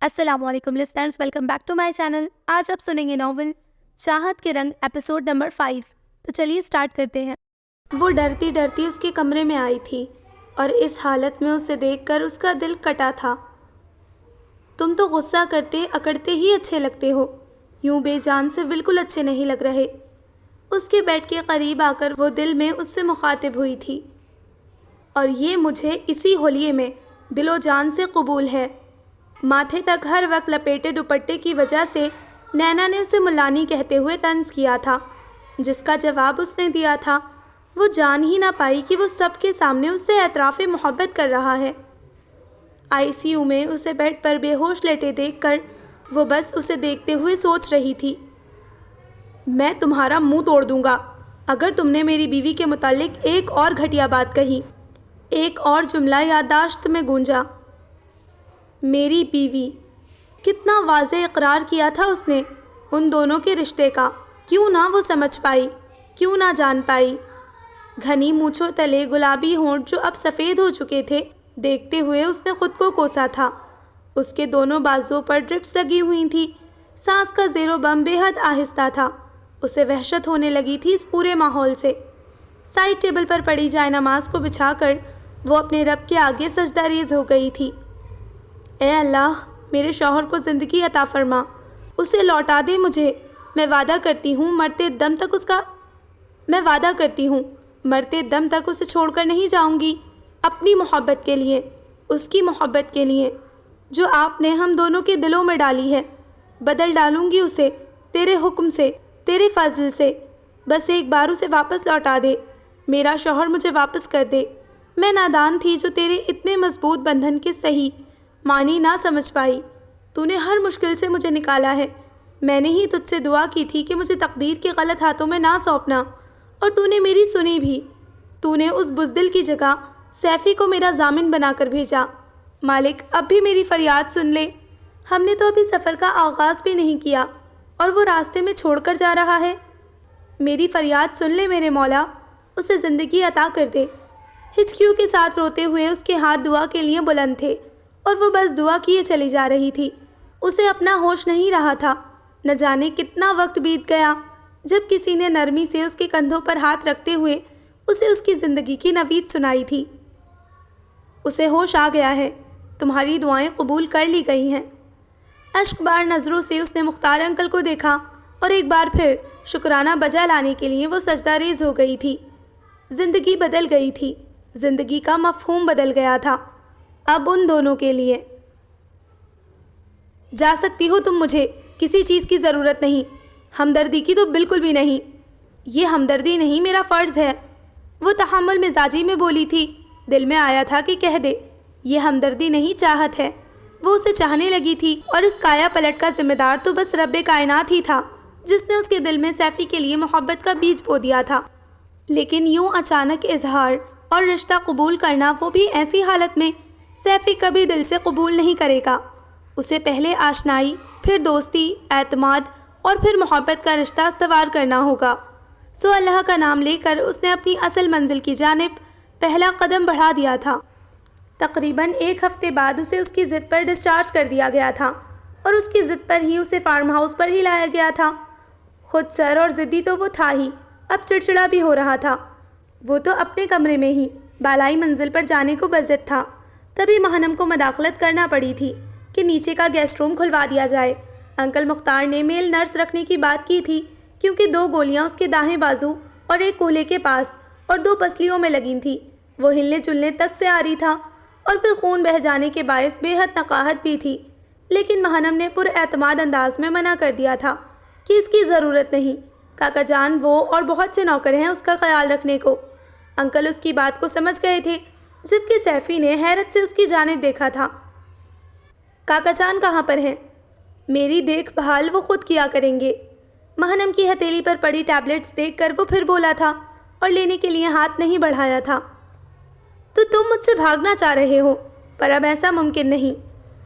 السلام علیکم listeners, welcome back to my channel. آج آپ سنیں گے ناول چاہت کے رنگ ایپیسوڈ نمبر 5۔ تو چلیے سٹارٹ کرتے ہیں۔ وہ ڈرتی ڈرتی اس کے کمرے میں آئی تھی اور اس حالت میں اسے دیکھ کر اس کا دل کٹا تھا۔ تم تو غصہ کرتے اکڑتے ہی اچھے لگتے ہو، یوں بے جان سے بالکل اچھے نہیں لگ رہے۔ اس کے بیڈ کے قریب آ کر وہ دل میں اس سے مخاطب ہوئی تھی۔ اور یہ مجھے اسی حلیے میں دل و جان سے قبول ہے۔ ماتھے تک ہر وقت لپیٹے دوپٹے کی وجہ سے نینا نے اسے ملانی کہتے ہوئے طنز کیا تھا، جس کا جواب اس نے دیا تھا۔ وہ جان ہی نہ پائی کہ وہ سب کے سامنے اس سے اعتراف محبت کر رہا ہے۔ ICU میں اسے بیڈ پر بے ہوش لیٹے دیکھ کر وہ بس اسے دیکھتے ہوئے سوچ رہی تھی، میں تمہارا منہ توڑ دوں گا اگر تم نے میری بیوی کے متعلق ایک اور گھٹیا بات کہی۔ ایک اور جملہ یادداشت میں گونجا، میری بیوی۔ کتنا واضح اقرار کیا تھا اس نے ان دونوں کے رشتے کا، کیوں نہ وہ سمجھ پائی، کیوں نہ جان پائی۔ گھنی مونچھوں تلے گلابی ہونٹ جو اب سفید ہو چکے تھے، دیکھتے ہوئے اس نے خود کو کوسا تھا۔ اس کے دونوں بازوؤں پر ڈرپس لگی ہوئی تھی، سانس کا زیر و بم بے حد آہستہ تھا۔ اسے وحشت ہونے لگی تھی اس پورے ماحول سے۔ سائڈ ٹیبل پر پڑی جائے نماز کو بچھا کر وہ اپنے رب کے آگے سجدہ ریز ہو گئی تھی۔ اے اللہ، میرے شوہر کو زندگی عطا فرما، اسے لوٹا دے مجھے۔ میں وعدہ کرتی ہوں مرتے دم تک اسے چھوڑ کر نہیں جاؤں گی، اپنی محبت کے لیے، اس کی محبت کے لیے جو آپ نے ہم دونوں کے دلوں میں ڈالی ہے۔ بدل ڈالوں گی اسے تیرے حکم سے، تیرے فضل سے۔ بس ایک بار اسے واپس لوٹا دے، میرا شوہر مجھے واپس کر دے۔ میں نادان تھی جو تیرے اتنے مضبوط بندھن کے صحیح معنی نہ سمجھ پائی۔ تو نے ہر مشکل سے مجھے نکالا ہے۔ میں نے ہی تجھ سے دعا کی تھی کہ مجھے تقدیر کے غلط ہاتھوں میں نہ سونپنا، اور تو نے میری سنی بھی۔ تو نے اس بزدل کی جگہ سیفی کو میرا ضامن بنا کر بھیجا۔ مالک، اب بھی میری فریاد سن لے۔ ہم نے تو ابھی سفر کا آغاز بھی نہیں کیا اور وہ راستے میں چھوڑ کر جا رہا ہے۔ میری فریاد سن لے میرے مولا، اسے زندگی عطا کر دے۔ ہچکیوں کے ساتھ روتے ہوئے اس کے ہاتھ دعا کے لیے بلند تھے اور وہ بس دعا کیے چلی جا رہی تھی۔ اسے اپنا ہوش نہیں رہا تھا۔ نہ جانے کتنا وقت بیت گیا جب کسی نے نرمی سے اس کے کندھوں پر ہاتھ رکھتے ہوئے اسے اس کی زندگی کی نوید سنائی تھی۔ اسے ہوش آ گیا ہے، تمہاری دعائیں قبول کر لی گئی ہیں۔ اشک بار نظروں سے اس نے مختار انکل کو دیکھا اور ایک بار پھر شکرانہ بجا لانے کے لیے وہ سجدہ ریز ہو گئی تھی۔ زندگی بدل گئی تھی، زندگی کا مفہوم بدل گیا تھا، اب ان دونوں کے لیے۔ جا سکتی ہو تم، مجھے کسی چیز کی ضرورت نہیں، ہمدردی کی تو بالکل بھی نہیں۔ یہ ہمدردی نہیں، میرا فرض ہے۔ وہ تحمل مزاجی میں بولی تھی، دل میں آیا تھا کہ کہہ دے، یہ ہمدردی نہیں چاہت ہے۔ وہ اسے چاہنے لگی تھی اور اس کایا پلٹ کا ذمہ دار تو بس رب کائنات ہی تھا، جس نے اس کے دل میں سیفی کے لیے محبت کا بیج بو دیا تھا۔ لیکن یوں اچانک اظہار اور رشتہ قبول کرنا، وہ بھی ایسی حالت میں، سیفی کبھی دل سے قبول نہیں کرے گا۔ اسے پہلے آشنائی، پھر دوستی، اعتماد اور پھر محبت کا رشتہ استوار کرنا ہوگا۔ سو اللہ کا نام لے کر اس نے اپنی اصل منزل کی جانب پہلا قدم بڑھا دیا تھا۔ تقریباً 1 ہفتے بعد اسے اس کی ضد پر ڈسچارج کر دیا گیا تھا اور اس کی ضد پر ہی اسے فارم ہاؤس پر ہی لایا گیا تھا۔ خود سر اور ضدی تو وہ تھا ہی، اب چڑچڑا بھی ہو رہا تھا۔ وہ تو اپنے کمرے میں ہی بالائی منزل پر جانے کو بضد تھا، تبھی ماہنم کو مداخلت کرنا پڑی تھی کہ نیچے کا گیسٹ روم کھلوا دیا جائے۔ انکل مختار نے میل نرس رکھنے کی بات کی تھی، کیونکہ 2 گولیاں اس کے دائیں بازو اور ایک کولے کے پاس اور 2 پسلیوں میں لگی تھیں۔ وہ ہلنے چلنے تک سے آ رہی تھا اور پھر خون بہہ جانے کے باعث بے حد نقاہت بھی تھی، لیکن ماہنم نے پر اعتماد انداز میں منع کر دیا تھا کہ اس کی ضرورت نہیں، کاکا جان وہ اور بہت سے نوکر ہیں اس کا خیال رکھنے کو۔ انکل اس کی بات کو سمجھ گئے تھے، جبکہ سیفی نے حیرت سے اس کی جانب دیکھا تھا۔ کاکا جان کہاں پر ہیں؟ میری دیکھ بھال وہ خود کیا کریں گے۔ ماہنم کی ہتھیلی پر پڑی ٹیبلٹس دیکھ کر وہ پھر بولا تھا اور لینے کے لیے ہاتھ نہیں بڑھایا تھا۔ تو تم مجھ سے بھاگنا چاہ رہے ہو، پر اب ایسا ممکن نہیں۔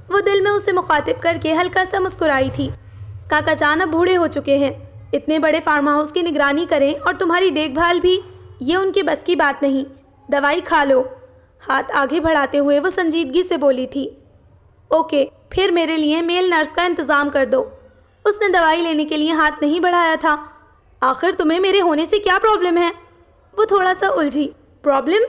وہ دل میں اسے مخاطب کر کے ہلکا سا مسکرائی تھی۔ کاکا جان اب بوڑھے ہو چکے ہیں، اتنے بڑے فارم ہاؤس کی نگرانی کریں اور تمہاری دیکھ بھال بھی، یہ ان کے بس کی بات نہیں۔ دوائی کھا لو۔ ہاتھ آگے بڑھاتے ہوئے وہ سنجیدگی سے بولی تھی۔ اوکے، پھر میرے لیے میل نرس کا انتظام کر دو۔ اس نے دوائی لینے کے لیے ہاتھ نہیں بڑھایا تھا۔ آخر تمہیں میرے ہونے سے کیا پرابلم ہے؟ وہ تھوڑا سا الجھی۔ پرابلم؟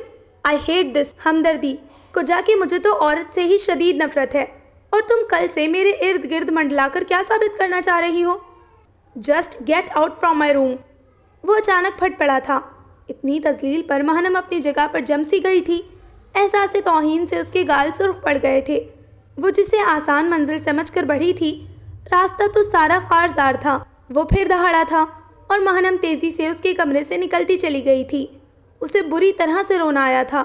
آئی ہیٹ دس۔ ہمدردی کو جا کے مجھے تو عورت سے ہی شدید نفرت ہے، اور تم کل سے میرے ارد گرد منڈلا کر کیا ثابت کرنا چاہ رہی ہو؟ Just get out from my room. وہ اچانک پھٹ پڑا تھا۔ اتنی تذلیل پر مہنم اپنی جگہ پر جم سی گئی تھی۔ احساس توہین سے اس کے گال سرخ پڑ گئے تھے۔ وہ جسے آسان منزل سمجھ کر بڑھی تھی، راستہ تو سارا خارزار تھا۔ وہ پھر دہاڑا تھا اور مہنم تیزی سے اس کے کمرے سے نکلتی چلی گئی تھی۔ اسے بری طرح سے رونا آیا تھا۔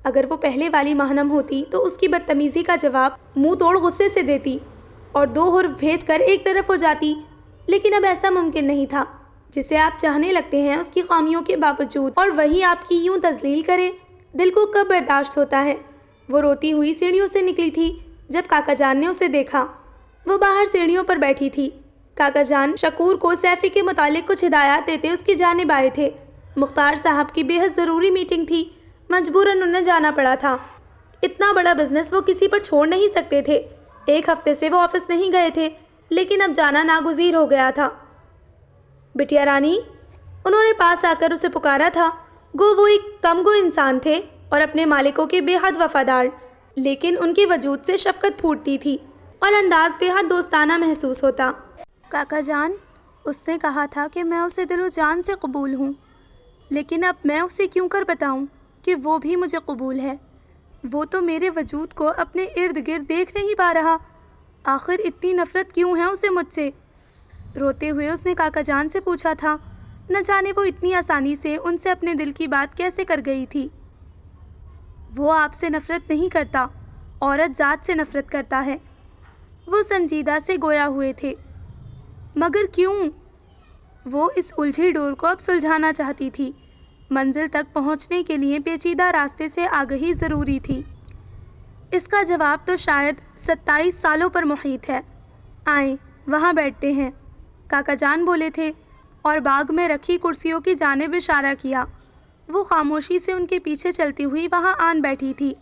اگر وہ پہلے والی مہنم ہوتی تو اس کی بدتمیزی کا جواب منہ توڑ غصے سے دیتی اور 2 حرف بھیج کر ایک طرف ہو جاتی، لیکن اب ایسا ممکن نہیں تھا۔ جسے آپ چاہنے لگتے ہیں اس کی خامیوں کے باوجود، اور وہی آپ کی یوں تذلیل کرے، دل کو کب برداشت ہوتا ہے؟ وہ روتی ہوئی سیڑھیوں سے نکلی تھی جب کاکا جان نے اسے دیکھا۔ وہ باہر سیڑھیوں پر بیٹھی تھی۔ کاکا جان شکور کو سیفی کے متعلق کچھ ہدایات دیتے اس کی جانب آئے تھے۔ مختار صاحب کی بے حد ضروری میٹنگ تھی، مجبوراً انہیں جانا پڑا تھا۔ اتنا بڑا بزنس وہ کسی پر چھوڑ نہیں سکتے تھے۔ 1 ہفتے سے وہ آفس نہیں گئے تھے، لیکن اب جانا ناگزیر ہو گیا تھا۔ بٹیا رانی، انہوں نے پاس آ کر اسے پکارا تھا۔ گو وہ ایک کم گو انسان تھے اور اپنے مالکوں کے بے حد وفادار، لیکن ان کے وجود سے شفقت پھوٹتی تھی اور انداز بے حد دوستانہ محسوس ہوتا۔ کاکا جان، اس نے کہا تھا کہ میں اسے دل و جان سے قبول ہوں، لیکن اب میں اسے کیوں کر بتاؤں کہ وہ بھی مجھے قبول ہے؟ وہ تو میرے وجود کو اپنے ارد گرد دیکھ نہیں پا رہا۔ آخر اتنی نفرت کیوں ہے اسے مجھ سے؟ روتے ہوئے اس نے کاکا جان سے پوچھا تھا۔ نہ جانے وہ اتنی آسانی سے ان سے اپنے دل کی بات کیسے کر گئی تھی۔ وہ آپ سے نفرت نہیں کرتا، عورت ذات سے نفرت کرتا ہے۔ وہ سنجیدہ سے گویا ہوئے تھے۔ مگر کیوں؟ وہ اس الجھی ڈور کو اب سلجھانا چاہتی تھی۔ منزل تک پہنچنے کے لیے پیچیدہ راستے سے آگہی ضروری تھی۔ اس کا جواب تو شاید 27 سالوں پر محیط ہے۔ آئیں، وہاں بیٹھتے ہیں، کاکا جان بولے تھے اور باغ میں رکھی کرسیوں کی جانب اشارہ کیا۔ وہ خاموشی سے ان کے پیچھے چلتی ہوئی وہاں آن بیٹھی تھی،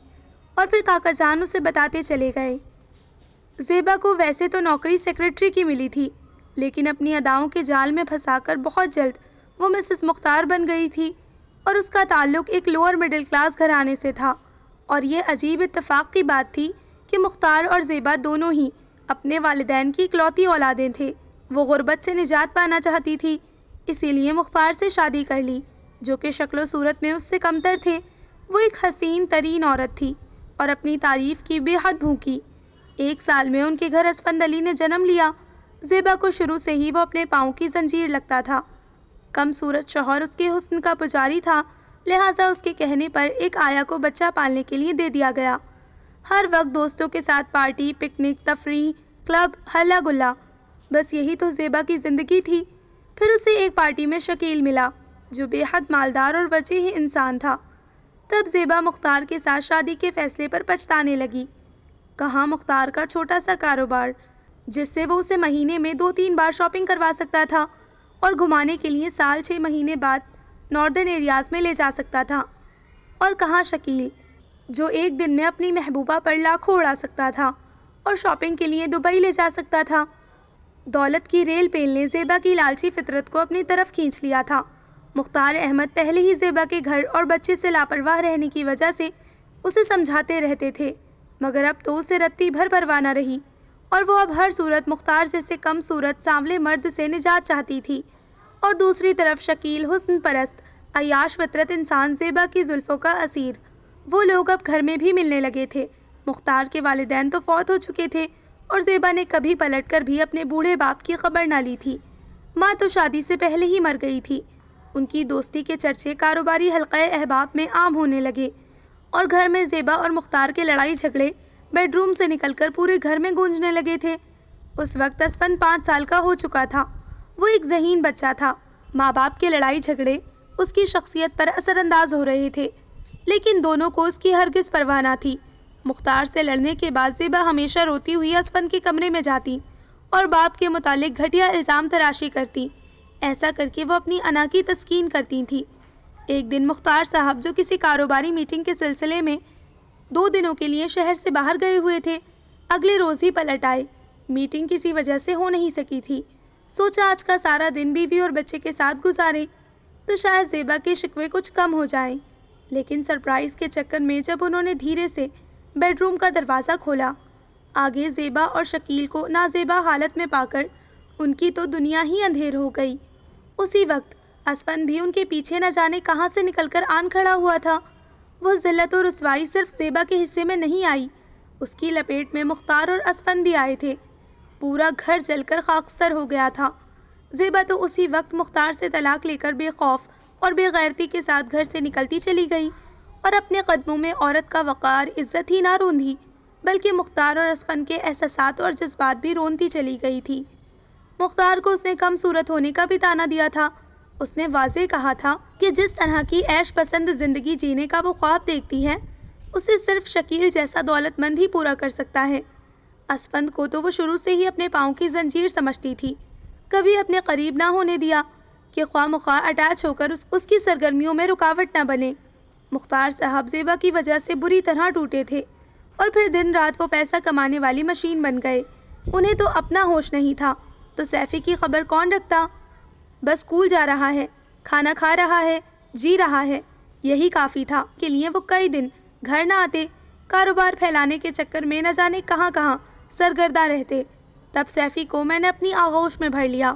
اور پھر کاکا جان اسے بتاتے چلے گئے۔ زیبا کو ویسے تو نوکری سیکرٹری کی ملی تھی، لیکن اپنی اداؤں کے جال میں پھنسا کر بہت جلد وہ مسز مختار بن گئی تھی، اور اس کا تعلق ایک لوور مڈل کلاس گھرانے سے تھا۔ اور یہ عجیب اتفاق کی بات تھی کہ مختار اور زیبا دونوں ہی اپنے والدین کی اکلوتی اولادیں تھے۔ وہ غربت سے نجات پانا چاہتی تھی، اسی لیے مختار سے شادی کر لی، جو کہ شکل و صورت میں اس سے کمتر تھے۔ وہ ایک حسین ترین عورت تھی اور اپنی تعریف کی بے حد بھوکی۔ 1 سال میں ان کے گھر اسفند علی نے جنم لیا۔ زیبا کو شروع سے ہی وہ اپنے پاؤں کی زنجیر لگتا تھا۔ کم صورت شوہر اس کے حسن کا پجاری تھا، لہٰذا اس کے کہنے پر ایک آیا کو بچہ پالنے کے لیے دے دیا گیا۔ ہر وقت دوستوں کے ساتھ پارٹی، پکنک، تفریح، کلب، ہلا گلا، بس یہی تو زیبا کی زندگی تھی۔ پھر اسے ایک پارٹی میں شکیل ملا، جو بے حد مالدار اور وجیح انسان تھا۔ تب زیبا مختار کے ساتھ شادی کے فیصلے پر پچھتانے لگی۔ کہاں مختار کا چھوٹا سا کاروبار، جس سے وہ اسے مہینے میں 2-3 بار شاپنگ کروا سکتا تھا اور گھمانے کے لیے سال 6 مہینے بعد ناردرن ایریاز میں لے جا سکتا تھا، اور کہاں شکیل، جو ایک دن میں اپنی محبوبہ پر لاکھوں اڑا سکتا تھا اور شاپنگ کے لیے دبئی لے جا سکتا تھا۔ دولت کی ریل پیل نے زیبا کی لالچی فطرت کو اپنی طرف کھینچ لیا تھا۔ مختار احمد پہلے ہی زیبا کے گھر اور بچے سے لاپرواہ رہنے کی وجہ سے اسے سمجھاتے رہتے تھے، مگر اب تو اسے رتی بھر پرواہ نہ رہی، اور وہ اب ہر صورت مختار جیسے کم صورت سانولے مرد سے نجات چاہتی تھی۔ اور دوسری طرف شکیل، حسن پرست، عیاش فطرت انسان زیبا کی زلفوں کا اسیر۔ وہ لوگ اب گھر میں بھی ملنے لگے تھے۔ مختار کے والدین تو فوت ہو چکے تھے، اور زیبا نے کبھی پلٹ کر بھی اپنے بوڑھے باپ کی خبر نہ لی تھی۔ ماں تو شادی سے پہلے ہی مر گئی تھی۔ ان کی دوستی کے چرچے کاروباری حلقہ احباب میں عام ہونے لگے، اور گھر میں زیبا اور مختار کے لڑائی جھگڑے بیڈ روم سے نکل کر پورے گھر میں گونجنے لگے تھے۔ اس وقت اسفند 5 سال کا ہو چکا تھا۔ وہ ایک ذہین بچہ تھا۔ ماں باپ کے لڑائی جھگڑے اس کی شخصیت پر اثر انداز ہو رہے تھے، لیکن دونوں کو اس کی ہرگز پرواہ نہ تھی۔ مختار سے لڑنے کے بعد زیبا ہمیشہ روتی ہوئی اسفند کے کمرے میں جاتی اور باپ کے متعلق گھٹیا الزام تراشی کرتی۔ ایسا کر کے وہ اپنی انا کی تسکین کرتی تھی۔ ایک دن مختار صاحب، جو کسی کاروباری میٹنگ کے سلسلے میں 2 دنوں کے لیے شہر سے باہر گئے ہوئے تھے، اگلے روز ہی پلٹ آئے۔ میٹنگ کسی وجہ سے ہو نہیں سکی تھی۔ سوچا آج کا سارا دن بیوی اور بچے کے ساتھ گزارے تو شاید زیبا کے شکوے کچھ کم ہو جائیں، لیکن سرپرائز کے چکر میں جب انہوں نے دھیرے سے بیڈ روم کا دروازہ کھولا، آگے زیبا اور شکیل کو نازیبا حالت میں پا کر ان کی تو دنیا ہی اندھیر ہو گئی۔ اسی وقت اسفند بھی ان کے پیچھے نہ جانے کہاں سے نکل کر آن کھڑا ہوا تھا۔ وہ ذلت و رسوائی صرف زیبا کے حصے میں نہیں آئی، اس کی لپیٹ میں مختار اور اسفند بھی آئے تھے۔ پورا گھر جل کر خاکستر ہو گیا تھا۔ زیبا تو اسی وقت مختار سے طلاق لے کر بے خوف اور بے غیرتی کے ساتھ گھر سے نکلتی چلی گئی اور اپنے قدموں میں عورت کا وقار عزت ہی نہ روندھی بلکہ مختار اور اسفند کے احساسات اور جذبات بھی رونتی چلی گئی تھی۔ مختار کو اس نے کم صورت ہونے کا بھی طعنہ دیا تھا۔ اس نے واضح کہا تھا کہ جس طرح کی عیش پسند زندگی جینے کا وہ خواب دیکھتی ہے اسے صرف شکیل جیسا دولت مند ہی پورا کر سکتا ہے۔ اسفند کو تو وہ شروع سے ہی اپنے پاؤں کی زنجیر سمجھتی تھی، کبھی اپنے قریب نہ ہونے دیا کہ خواہ مخواہ اٹیچ ہو کر اس کی سرگرمیوں میں رکاوٹ نہ بنے۔ مختار صاحب زیبا کی وجہ سے بری طرح ٹوٹے تھے اور پھر دن رات وہ پیسہ کمانے والی مشین بن گئے۔ انہیں تو اپنا ہوش نہیں تھا، تو سیفی کی خبر کون رکھتا؟ بس اسکول جا رہا ہے، کھانا کھا رہا ہے، جی رہا ہے، یہی کافی تھا کہ لیے وہ کئی دن گھر نہ آتے، کاروبار پھیلانے کے چکر میں نہ جانے کہاں کہاں سرگردہ رہتے۔ تب سیفی کو میں نے اپنی آغوش میں بھر لیا۔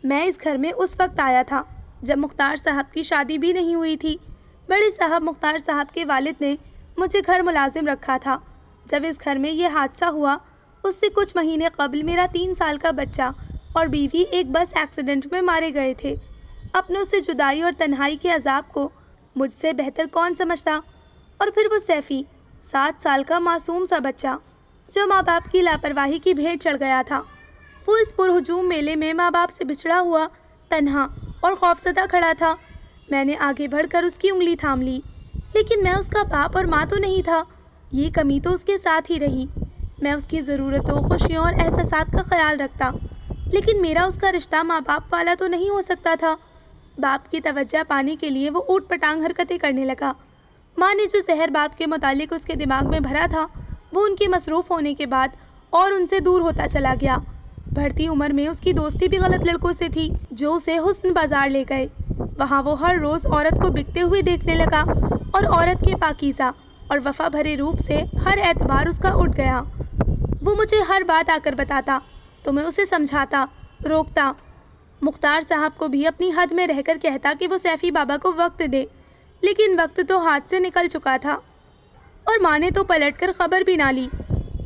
میں اس گھر میں اس وقت آیا تھا جب مختار صاحب کی شادی بھی نہیں ہوئی تھی۔ بڑے صاحب مختار صاحب کے والد نے مجھے گھر ملازم رکھا تھا۔ جب اس گھر میں یہ حادثہ ہوا اس سے کچھ مہینے قبل میرا 3 سال کا بچہ اور بیوی ایک بس ایکسیڈنٹ میں مارے گئے تھے۔ اپنوں سے جدائی اور تنہائی کے عذاب کو مجھ سے بہتر کون سمجھتا؟ اور پھر وہ سیفی، 7 سال کا معصوم سا بچہ جو ماں باپ کی لاپرواہی کی بھیٹ چڑھ گیا تھا۔ وہ اس پرہجوم میلے میں ماں باپ سے بچھڑا ہوا، تنہا اور خوفزدہ کھڑا تھا۔ میں نے آگے بڑھ کر اس کی انگلی تھام لی، لیکن میں اس کا باپ اور ماں تو نہیں تھا۔ یہ کمی تو اس کے ساتھ ہی رہی۔ میں اس کی ضرورتوں، خوشیوں اور احساسات کا خیال رکھتا، لیکن میرا اس کا رشتہ ماں باپ والا تو نہیں ہو سکتا تھا۔ باپ کی توجہ پانے کے لیے وہ اوٹ پٹانگ حرکتیں کرنے لگا۔ ماں نے جو زہر باپ کے متعلق اس کے دماغ میں بھرا تھا وہ ان کے مصروف ہونے کے بعد اور ان سے دور ہوتا چلا گیا۔ بڑھتی عمر میں اس کی دوستی بھی غلط لڑکوں سے تھی جو اسے حسن بازار لے گئے۔ وہاں وہ ہر روز عورت کو بکتے ہوئے دیکھنے لگا اور عورت کے پاکیزہ اور وفا بھرے روپ سے ہر اعتبار اس کا اٹھ گیا۔ وہ مجھے ہر بات آ کر بتاتا تو میں اسے سمجھاتا، روکتا۔ مختار صاحب کو بھی اپنی حد میں رہ کر کہتا کہ وہ سیفی بابا کو وقت دے، لیکن وقت تو ہاتھ سے نکل چکا تھا اور ماں نے تو پلٹ کر خبر بھی نہ لی۔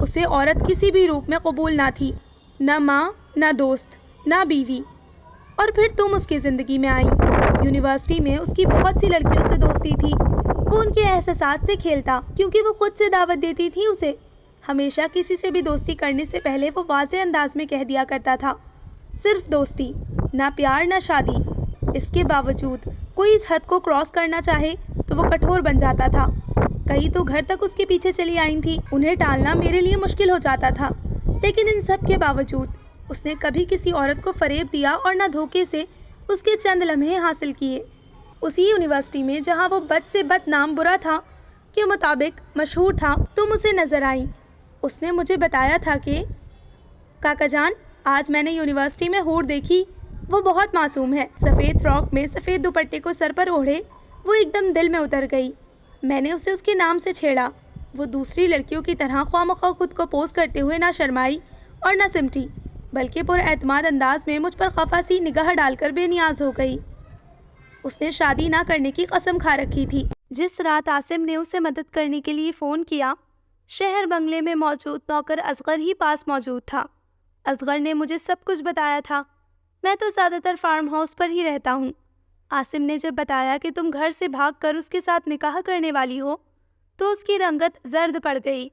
اسے عورت کسی بھی روپ میں قبول نہ تھی، نہ ماں، نہ دوست، نہ بیوی۔ اور پھر تم اس کی زندگی میں آئی۔ یونیورسٹی میں اس کی بہت سی لڑکیوں سے دوستی تھی۔ وہ ان کے احساسات سے کھیلتا کیونکہ وہ خود سے دعوت دیتی تھی اسے۔ ہمیشہ کسی سے بھی دوستی کرنے سے پہلے وہ واضح انداز میں کہہ دیا کرتا تھا، صرف دوستی، نہ پیار نہ شادی۔ اس کے باوجود کوئی اس حد کو کراس کرنا چاہے تو وہ کٹھور بن جاتا تھا۔ کئی تو گھر تک اس کے پیچھے چلی آئی تھی، انہیں ٹالنا میرے لیے مشکل ہو جاتا تھا، لیکن ان سب کے باوجود اس نے کبھی کسی عورت کو فریب دیا اور نہ دھوکے سے اس کے چند لمحے حاصل کیے۔ اسی یونیورسٹی میں جہاں وہ بد سے بد نام برا تھا کے مطابق مشہور تھا، تم اسے نظر آئیں۔ اس نے مجھے بتایا تھا کہ کاکا جان، آج میں نے یونیورسٹی میں حور دیکھی، وہ بہت معصوم ہے، سفید فراک میں سفید دوپٹے کو سر پر اوڑھے، وہ ایک دم دل میں اتر گئی۔ میں نے اسے اس کے نام سے چھیڑا۔ وہ دوسری لڑکیوں کی طرح خواہ مخواہ خود کو پوز کرتے ہوئے نہ شرمائی اور نہ سمٹی، بلکہ پر اعتماد انداز میں مجھ پر خفا سی نگاہ ڈال کر بے نیاز ہو گئی۔ اس نے شادی نہ کرنے کی قسم کھا رکھی تھی۔ جس رات عاصم نے اسے مدد کرنے کے لیے فون کیا، شہر بنگلے میں موجود نوکر اصغر ہی پاس موجود تھا۔ اصغر نے مجھے سب کچھ بتایا تھا۔ میں تو زیادہ تر فارم ہاؤس پر ہی رہتا ہوں۔ عاصم نے جب بتایا کہ تم گھر سے بھاگ کر اس کے ساتھ نکاح کرنے والی ہو تو اس کی رنگت زرد پڑ گئی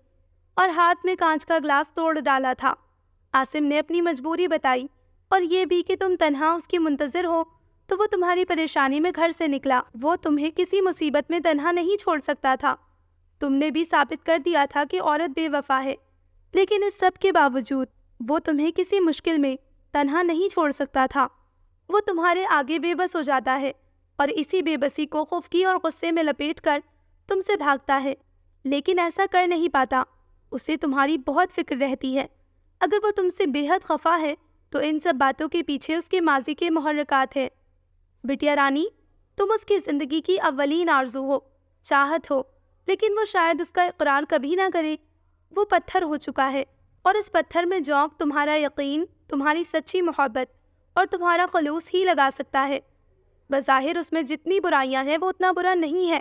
اور ہاتھ میں کانچ کا گلاس توڑ ڈالا تھا۔ عاصم نے اپنی مجبوری بتائی اور یہ بھی کہ تم تنہا اس کی منتظر ہو تو وہ تمہاری پریشانی میں گھر سے نکلا۔ وہ تمہیں کسی مصیبت میں تنہا نہیں چھوڑ سکتا تھا۔ تم نے بھی ثابت کر دیا تھا کہ عورت بے وفا ہے، لیکن اس سب کے باوجود وہ تمہیں کسی مشکل میں تنہا نہیں چھوڑ سکتا تھا۔ وہ تمہارے آگے بے بس ہو جاتا ہے اور اسی بے بسی کو خفگی اور غصے میں لپیٹ کر تم سے بھاگتا ہے، لیکن ایسا کر نہیں پاتا اسے تمہاری بہت فکر رہتی ہے۔ اگر وہ تم سے بے حد خفا ہے تو ان سب باتوں کے پیچھے اس کے ماضی کے محرکات ہیں۔ بٹیا رانی، تم اس کی زندگی کی اولین آرزو ہو، چاہت ہو، لیکن وہ شاید اس کا اقرار کبھی نہ کرے۔ وہ پتھر ہو چکا ہے، اور اس پتھر میں جونک تمہارا یقین، تمہاری سچی محبت اور تمہارا خلوص ہی لگا سکتا ہے۔ بظاہر اس میں جتنی برائیاں ہیں وہ اتنا برا نہیں ہے،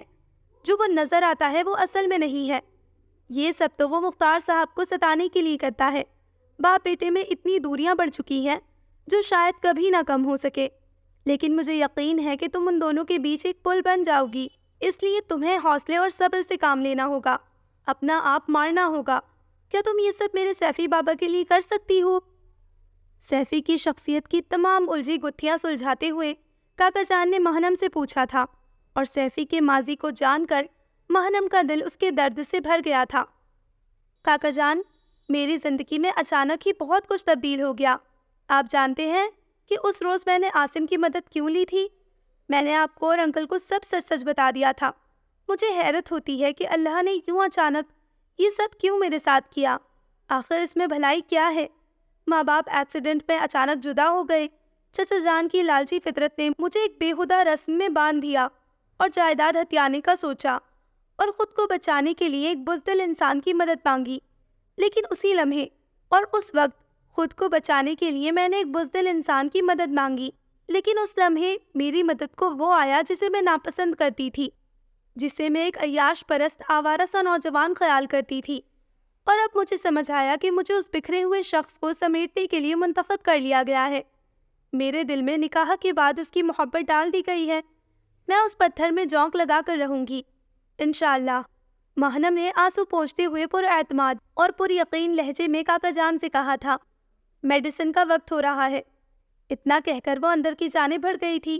جو وہ نظر آتا ہے وہ اصل میں نہیں ہے۔ یہ سب تو وہ مختار صاحب کو ستانے کے لیے کرتا ہے۔ باپ بیٹے میں اتنی دوریاں بڑھ چکی ہیں جو شاید کبھی نہ کم ہو سکے، لیکن مجھے یقین ہے کہ تم ان دونوں کے بیچ ایک پل بن جاؤ گی۔ اس لیے تمہیں حوصلے اور صبر سے کام لینا ہوگا، اپنا آپ مارنا ہوگا۔ کیا تم یہ سب میرے سیفی بابا کے لیے کر سکتی ہو؟ سیفی کی شخصیت کی تمام الجھی گتھیاں سلجھاتے ہوئے کاکا جان نے مہنم سے پوچھا تھا، اور سیفی کے ماضی کو جان کر مہنم کا دل اس کے درد سے بھر گیا تھا۔ کاکا جان، میری زندگی میں اچانک ہی بہت کچھ تبدیل ہو گیا۔ آپ جانتے ہیں کہ اس روز میں نے عاصم کی مدد کیوں لی تھی؟ میں نے آپ کو اور انکل کو سب سچ سچ بتا دیا تھا۔ مجھے حیرت ہوتی ہے کہ اللہ نے یوں اچانک یہ سب کیوں میرے ساتھ کیا۔ آخر اس میں بھلائی کیا ہے؟ ماں باپ ایکسیڈنٹ میں اچانک جدا ہو گئے، چچا جان کی لالچی فطرت نے مجھے ایک بےہودہ رسم میں باندھ دیا اور جائیداد ہتھیانے کا سوچا، اور خود کو بچانے کے لیے ایک بزدل انسان کی مدد مانگی۔ لیکن اسی لمحے اور اس وقت خود کو بچانے کے لیے میں نے ایک بزدل انسان کی مدد مانگی، لیکن اس لمحے میری مدد کو وہ آیا جسے میں ناپسند کرتی تھی، جسے میں ایک عیاش پرست آوارہ سا نوجوان خیال کرتی تھی۔ اور اب مجھے سمجھ آیا کہ مجھے اس بکھرے ہوئے شخص کو سمیٹنے کے لیے منتخب کر لیا گیا ہے۔ میرے دل میں نکاح کے بعد اس کی محبت ڈال دی گئی ہے۔ میں اس پتھر میں جونک لگا کر رہوں گی، انشاءاللہ۔ مہنم نے آنسو پوچھتے ہوئے پر اعتماد اور پر یقین لہجے میں کاکا جان سے کہا تھا، میڈیسن کا وقت ہو رہا ہے۔ اتنا کہہ کر وہ اندر کی جانب بڑھ گئی تھی،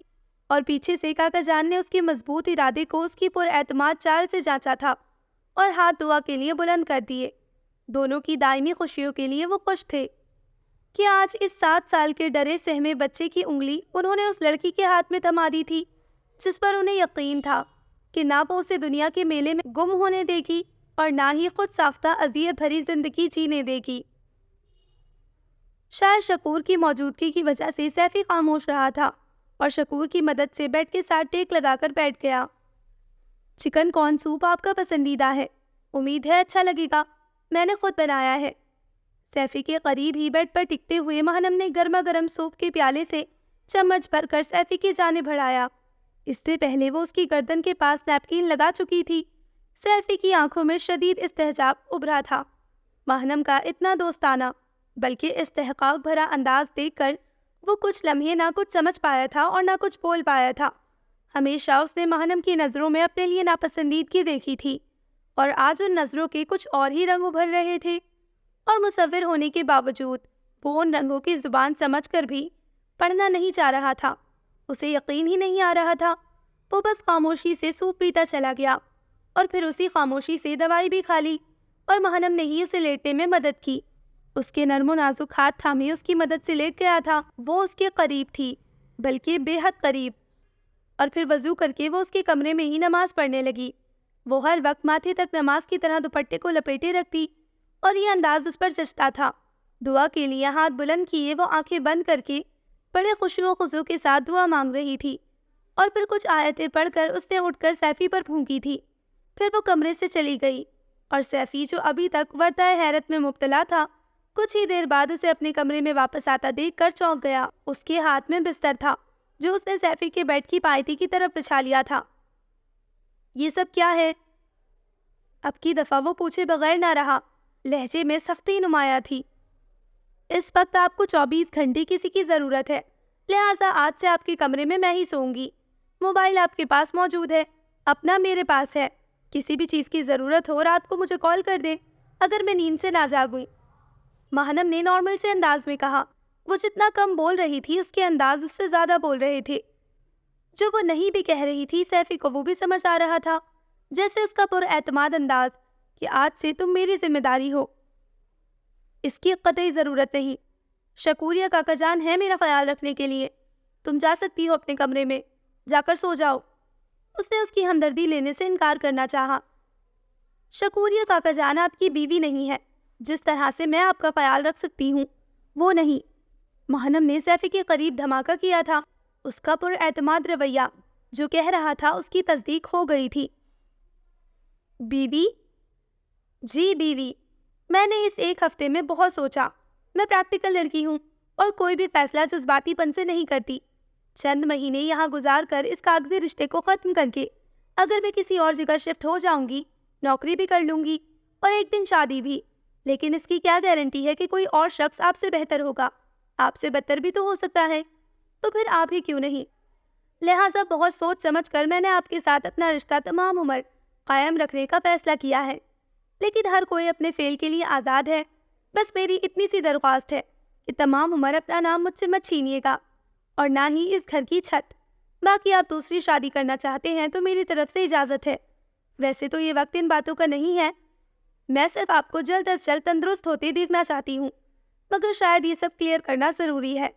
اور پیچھے سے کاکا جان نے اس کے مضبوط ارادے کو اس کی پر اعتماد چال سے جانچا تھا، اور ہاتھ دعا کے لیے بلند کر دیے۔ دونوں کی دائمی خوشیوں کے لیے وہ خوش تھے کہ آج اس 7 سال کے ڈرے سہمے بچے کی انگلی انہوں نے اس لڑکی کے ہاتھ میں تھما دی تھی، جس پر انہیں یقین تھا کہ نہ وہ اسے دنیا کے میلے میں گم ہونے دے گی اور نہ ہی خود ساختہ اذیت بھری زندگی جینے دے گی۔ شاید شکور کی موجودگی کی وجہ سے سیفی خاموش رہا تھا، اور شکور کی مدد سے بیڈ کے ساتھ ٹیک لگا کر بیٹھ گیا۔ چکن کارن سوپ آپ کا پسندیدہ ہے، امید ہے اچھا لگے گا، میں نے خود بنایا ہے۔ سیفی کے قریب ہی بیڈ پر ٹکتے ہوئے مہنم نے گرما گرم سوپ کے پیالے سے چمچ بھر کر سیفی کی جانب بڑھایا۔ اس سے پہلے وہ اس کی گردن کے پاس نیپکن لگا چکی تھی۔ سیفی کی آنکھوں میں شدید استحجاب ابھرا تھا۔ مہنم کا اتنا دوستانہ بلکہ استحقاق بھرا انداز دیکھ کر وہ کچھ لمحے نہ کچھ سمجھ پایا تھا اور نہ کچھ بول پایا تھا۔ ہمیشہ اس نے مہنم کی نظروں میں اپنے لیے ناپسندیدگی دیکھی تھی، اور آج ان نظروں کے کچھ اور ہی رنگ ابھر رہے تھے، اور مصور ہونے کے باوجود وہ ان رنگوں کی زبان سمجھ کر بھی پڑھنا نہیں چاہ رہا تھا۔ اسے یقین ہی نہیں آ رہا تھا۔ وہ بس خاموشی سے سوپ پیتا چلا گیا، اور پھر اسی خاموشی سے دوائی بھی کھا لی، اور مہنم نے ہی اسے لیٹنے میں مدد کی۔ اس کے نرم و نازک ہاتھ تھامے اس کی مدد سے لیٹ گیا تھا۔ وہ اس کے قریب تھی، بلکہ بے حد قریب، اور پھر وضو کر کے وہ اس کے کمرے میں ہی نماز پڑھنے لگی۔ وہ ہر وقت ماتھے تک نماز کی طرح دوپٹے کو لپیٹے رکھتی، اور یہ انداز اس پر جچتا تھا۔ دعا کے لیے ہاتھ بلند کیے وہ آنکھیں بند کر کے بڑے خشوع و خضوع کے ساتھ دعا مانگ رہی تھی، اور پھر کچھ آیتیں پڑھ کر اس نے اٹھ کر سیفی پر پھونکی تھی۔ پھر وہ کمرے سے چلی گئی، اور سیفی جو ابھی تک ورطۂ حیرت میں مبتلا تھا، کچھ ہی دیر بعد اسے اپنے کمرے میں واپس آتا دیکھ کر چونک گیا۔ اس کے ہاتھ میں بستر تھا جو اس نے سیفی کے بیڈ کی پائتی کی طرف بچھا لیا تھا۔ یہ سب کیا ہے؟ اب کی دفعہ وہ پوچھے بغیر نہ رہا، لہجے میں سختی نمایاں تھی۔ اس وقت آپ کو 24 گھنٹے کسی کی ضرورت ہے، لہٰذا آج سے آپ کے کمرے میں ہی سوؤں گی۔ موبائل آپ کے پاس موجود ہے، اپنا میرے پاس ہے۔ کسی بھی چیز کی ضرورت ہو رات کو مجھے کال کر دیں اگر میں نیند سے نہ جاگوں۔ مہنم نے نارمل سے انداز میں کہا۔ وہ جتنا کم بول رہی تھی اس کے انداز اس سے زیادہ بول رہے تھے۔ جو وہ نہیں بھی کہہ رہی تھی سیفی کو وہ بھی سمجھ آ رہا تھا، جیسے اس کا پر اعتماد انداز کہ آج سے تم میری ذمہ داری ہو۔ اس کی قطعی ضرورت نہیں، شکور یا کاکا جان ہے میرا خیال رکھنے کے لیے۔ تم جا سکتی ہو اپنے کمرے میں، جا کر سو جاؤ۔ اس نے اس کی ہمدردی لینے سے انکار کرنا چاہا۔ شکوریہ کاکا جان آپ کی بیوی نہیں ہے، جس طرح سے میں آپ کا خیال رکھ سکتی ہوں وہ نہیں۔ ماہنم نے سیفی کے قریب دھماکہ کیا تھا۔ اس کا پر اعتماد رویہ جو کہہ رہا تھا اس کی تصدیق ہو گئی تھی۔ بیوی؟ جی بیوی۔ میں نے اس ایک ہفتے میں بہت سوچا۔ میں پریکٹیکل لڑکی ہوں اور کوئی بھی فیصلہ جذباتی پن سے نہیں کرتی۔ چند مہینے یہاں گزار کر اس کاغذی رشتے کو ختم کر کے اگر میں کسی اور جگہ شفٹ ہو جاؤں گی، نوکری بھی کر لوں گی اور ایک دن شادی بھی، لیکن اس کی کیا گارنٹی ہے کہ کوئی اور شخص آپ سے بہتر ہوگا؟ آپ سے بدتر بھی تو ہو سکتا ہے، تو پھر آپ ہی کیوں نہیں؟ لہٰذا بہت سوچ سمجھ کر میں نے آپ کے ساتھ اپنا رشتہ تمام عمر قائم رکھنے کا فیصلہ کیا ہے، لیکن ہر کوئی اپنے فعل کے لیے آزاد ہے۔ بس میری اتنی سی درخواست ہے کہ تمام عمر اپنا نام مجھ سے مت چھینیے گا، اور نہ ہی اس گھر کی چھت۔ باقی آپ دوسری شادی کرنا چاہتے ہیں تو میری طرف سے اجازت ہے۔ ویسے تو یہ وقت ان باتوں کا نہیں ہے، میں صرف آپ کو جلد از جلد تندرست ہوتے دیکھنا چاہتی ہوں، مگر شاید یہ سب کلیئر کرنا ضروری ہے۔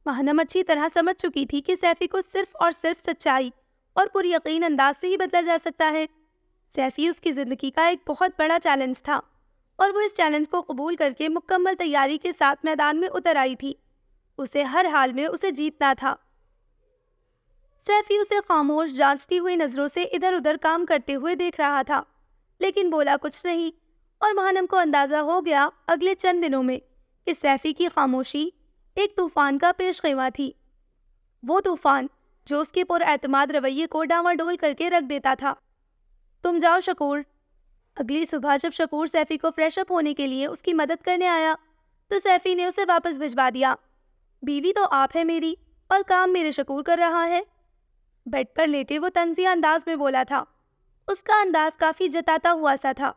ماہنم اچھی طرح سمجھ چکی تھی کہ سیفی کو صرف اور صرف سچائی اور پر یقین انداز سے ہی بدلا جا سکتا ہے۔ سیفی اس کی زندگی کا ایک بہت بڑا چیلنج تھا، اور وہ اس چیلنج کو قبول کر کے مکمل تیاری کے ساتھ میدان میں اتر آئی تھی۔ اسے ہر حال میں اسے جیتنا تھا۔ سیفی اسے خاموش جانچتی ہوئی نظروں سے ادھر ادھر کام کرتے ہوئے دیکھ رہا تھا، لیکن بولا کچھ نہیں، اور ماہنم کو اندازہ ہو گیا اگلے چند دنوں میں کہ سیفی کی خاموشی ایک طوفان کا پیش خیمہ تھی۔ وہ طوفان جو اس کے پر اعتماد رویے کو ڈاواڈول کر کے رکھ دیتا تھا۔ تم جاؤ شکور۔ اگلی صبح جب شکور سیفی کو فریش اپ ہونے کے لیے اس کی مدد کرنے آیا تو سیفی نے اسے واپس بھجوا دیا۔ بیوی تو آپ ہے میری، اور کام میرے شکور کر رہا ہے۔ بیڈ پر لیٹے وہ طنزیہ انداز میں بولا تھا۔ اس کا انداز کافی جتاتا ہوا سا تھا۔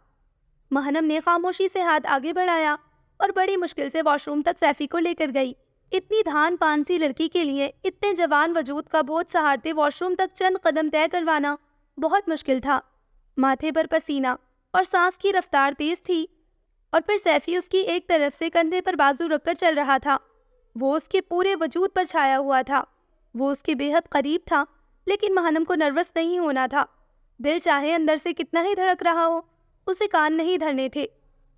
ماہنم نے خاموشی سے ہاتھ آگے بڑھایا اور بڑی مشکل سے واش روم تک سیفی کو لے کر گئی۔ اتنی دھان پان سی لڑکی کے لیے اتنے جوان وجود کا بوجھ سہارتے واش روم تک چند قدم طے کروانا بہت مشکل تھا۔ ماتھے پر پسینہ اور سانس کی رفتار تیز تھی، اور پھر سیفی اس کی ایک طرف سے کندھے پر بازو رکھ کر چل رہا تھا۔ وہ اس کے پورے وجود پر چھایا ہوا تھا۔ وہ اس کے بے حد قریب تھا، لیکن ماہنم کو نروس نہیں ہونا تھا۔ دل چاہے اندر سے کتنا ہی دھڑک رہا ہو، اسے کان نہیں دھرنے تھے،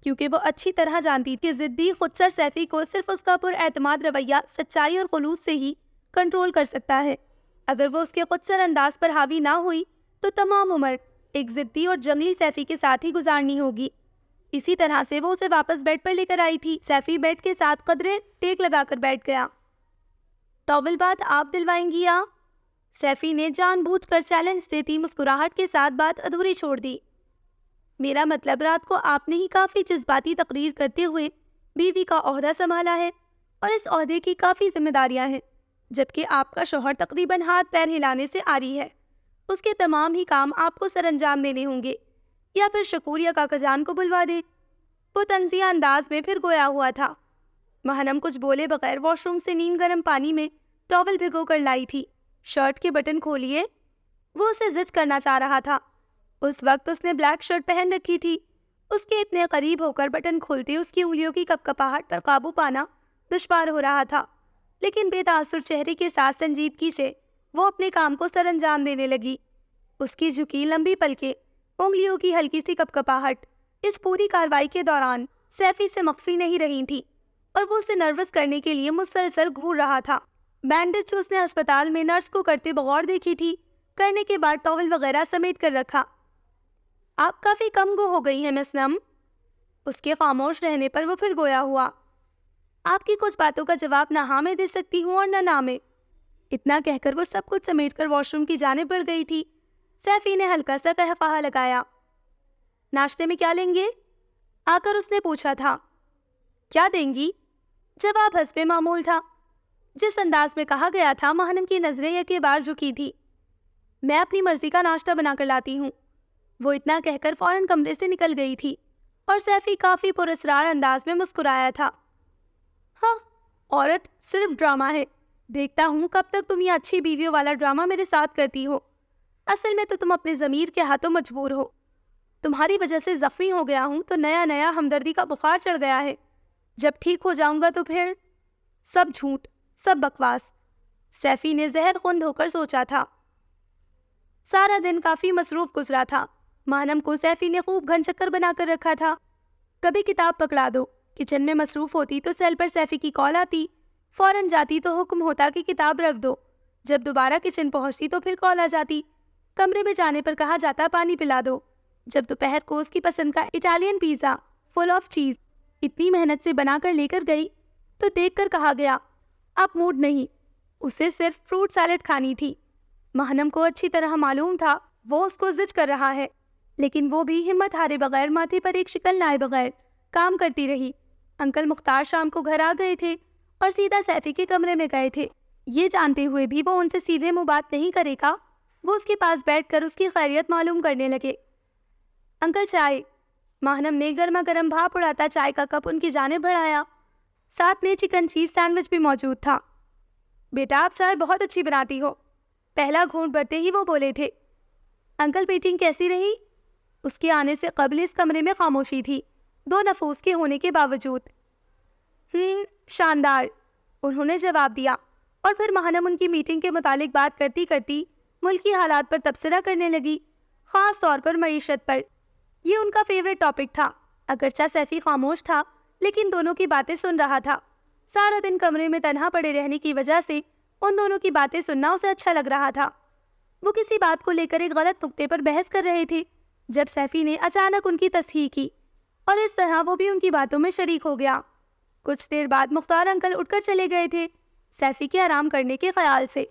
کیونکہ وہ اچھی طرح جانتی تھی کہ ضدی خودسر سیفی کو صرف اس کا پر اعتماد رویہ سچائی اور خلوص سے ہی کنٹرول کر سکتا ہے۔ اگر وہ اس کے خودسر انداز پر حاوی نہ ہوئی تو تمام عمر ایک ضدی اور جنگلی سیفی کے ساتھ ہی گزارنی ہوگی۔ اسی طرح سے وہ اسے واپس بیڈ پر لے کر آئی تھی۔ سیفی بیڈ کے ساتھ قدرے ٹیک لگا کر بیٹھ گیا۔ ٹاول بات آپ دلوائیں گی یا؟ سیفی نے جان بوجھ کر چیلنج دیتی مسکراہٹ کے ساتھ بات ادھوری چھوڑ دی۔ میرا مطلب رات کو آپ نے ہی کافی جذباتی تقریر کرتے ہوئے بیوی کا عہدہ سنبھالا ہے، اور اس عہدے کی کافی ذمہ داریاں ہیں، جبکہ آپ کا شوہر تقریباً ہاتھ پیر ہلانے سے آری ہے۔ اس کے تمام ہی کام آپ کو سر انجام دینے ہوں گے، یا پھر شکوریہ کاکا جان کو بلوا دے۔ وہ طنزیہ انداز میں پھر گویا ہوا تھا۔ ماہنم کچھ بولے بغیر واش روم سے نیم گرم پانی میں ٹاول بھگو کر لائی تھی۔ شرٹ کے بٹن کھولیے، وہ اسے زج کرنا چاہ رہا تھا۔ اس وقت اس نے بلیک شرٹ پہن رکھی تھی۔ اس کے اتنے قریب ہو کر بٹن کھولتے اس کی انگلیوں کی کپکپاہٹ پر قابو پانا دشوار ہو رہا تھا، لیکن بے تاثر چہرے کے ساتھ سنجیدگی سے وہ اپنے کام کو سر انجام دینے لگی۔ اس کی جھکی لمبی پلکیں، انگلیوں کی ہلکی سی کپکپاہٹ اس پوری کارروائی کے دوران سیفی سے مخفی نہیں رہی تھی، اور وہ اسے نروس کرنے کے لیے مسلسل گھور رہا تھا۔ بینڈیج جو اس نے ہسپتال میں نرس کو کرتے بغور دیکھی تھی، کرنے کے بعد ٹاول وغیرہ سمیٹ کر رکھا۔ آپ کافی کم گو ہو گئی ہیں مس نم۔ اس کے خاموش رہنے پر وہ پھر گویا ہوا۔ آپ کی کچھ باتوں کا جواب نہ ہاں میں دے سکتی ہوں اور نہ نہ میں۔ اتنا کہہ کر وہ سب کچھ سمیٹ کر واش روم کی جانب بڑھ گئی تھی۔ سیفی نے ہلکا سا قہقہا لگایا۔ ناشتے میں کیا لیں گے؟ آ کر اس نے پوچھا تھا۔ کیا دیں گی؟ جواب حسب معمول تھا۔ جس انداز میں کہا گیا تھا، ماہنم کی نظریں یکے بار جھکی تھی۔ میں اپنی مرضی کا ناشتہ بنا کر لاتی ہوں۔ وہ اتنا کہہ کر فوراً کمرے سے نکل گئی تھی، اور سیفی کافی پراسرار انداز میں مسکرایا تھا۔ ہاں، عورت صرف ڈرامہ ہے۔ دیکھتا ہوں کب تک تم یہ اچھی بیویوں والا ڈرامہ میرے ساتھ کرتی ہو۔ اصل میں تو تم اپنے ضمیر کے ہاتھوں مجبور ہو۔ تمہاری وجہ سے زخمی ہو گیا ہوں تو نیا ہمدردی کا بخار چڑھ گیا ہے۔ جب ٹھیک ہو جاؤں گا تو پھر سب جھوٹ، سب بکواس۔ سیفی نے زہر خوند ہو کر سوچا تھا۔ سارا دن کافی مصروف گزرا تھا۔ ماہنم کو سیفی نے خوب گھن چکر بنا کر رکھا تھا۔ کبھی کتاب پکڑا دو، کچن میں مصروف ہوتی تو سیل پر سیفی کی کال آتی، فوراً جاتی تو حکم ہوتا کہ کتاب رکھ دو، جب دوبارہ کچن پہنچتی تو پھر کال آ جاتی، کمرے میں جانے پر کہا جاتا پانی پلا دو، جب دوپہر کو اس کی پسند کا Italian pizza full of cheese اتنی محنت سے بنا کر لے کر گئی تو دیکھ کر کہا گیا اب موڈ نہیں، اسے صرف فروٹ سیلڈ کھانی تھی۔ ماہنم کو اچھی طرح معلوم تھا وہ اس کو زج کر رہا ہے، لیکن وہ بھی ہمت ہارے بغیر ماتھے پر ایک شکل لائے بغیر کام کرتی رہی۔ انکل مختار شام کو گھر آ گئے تھے اور سیدھا سیفی کے کمرے میں گئے تھے، یہ جانتے ہوئے بھی وہ ان سے سیدھے منہ بات نہیں کرے گا۔ وہ اس کے پاس بیٹھ کر اس کی خیریت معلوم کرنے لگے۔ انکل چائے۔ ماہنم نے گرما گرم بھاپ اڑاتا چائے کا کپ ان کی جانب بڑھایا، ساتھ میں چکن چیز سینڈوچ بھی موجود تھا۔ بیٹا آپ چائے بہت اچھی بناتی ہو، پہلا گھونٹ بھرتے ہی وہ بولے تھے۔ انکل میٹنگ کیسی رہی؟ اس کے آنے سے قبل اس کمرے میں خاموشی تھی، دو نفوس کے ہونے کے باوجود۔ شاندار، انہوں نے جواب دیا، اور پھر ماہنم ان کی میٹنگ کے متعلق بات کرتی کرتی ملکی حالات پر تبصرہ کرنے لگی، خاص طور پر معیشت پر۔ یہ ان کا فیوریٹ ٹاپک تھا، اگرچہ سیفی خاموش تھا لیکن دونوں کی باتیں سن رہا تھا۔ سارا دن کمرے میں تنہا پڑے رہنے کی وجہ سے ان دونوں کی باتیں سننا اسے اچھا لگ رہا تھا۔ وہ کسی بات کو لے کر ایک غلط نقطے پر بحث کر رہے تھے جب سیفی نے اچانک ان کی تصحیح کی، اور اس طرح وہ بھی ان کی باتوں میں شریک ہو گیا۔ کچھ دیر بعد مختار انکل اٹھ کر چلے گئے تھے، سیفی کے آرام کرنے کے خیال سے۔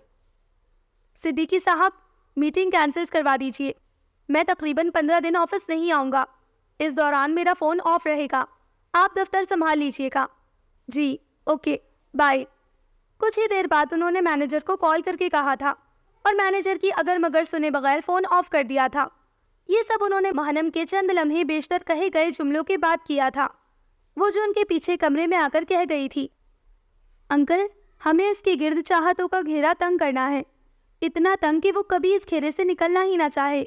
صدیقی صاحب، میٹنگ کینسل کروا دیجیے، میں تقریباً 15 دن آفس نہیں آؤں گا، اس دوران میرا فون آف رہے گا، آپ دفتر سنبھال لیجیے گا۔ جی اوکے، بائے۔ کچھ ہی دیر بعد انہوں نے مینیجر کو کال کر کے کہا تھا، اور مینیجر کی اگر مگر سنے بغیر فون آف کر دیا تھا۔ یہ سب انہوں نے ماہنم کے چند لمحے بیشتر کہے گئے جملوں کے بعد کیا تھا، وہ جو ان کے پیچھے کمرے میں آ کر کہہ گئی تھی، انکل ہمیں اس کے گرد چاہتوں کا گھیرا تنگ کرنا ہے، اتنا تنگ کہ وہ کبھی اس گھیرے سے نکلنا ہی نہ چاہے۔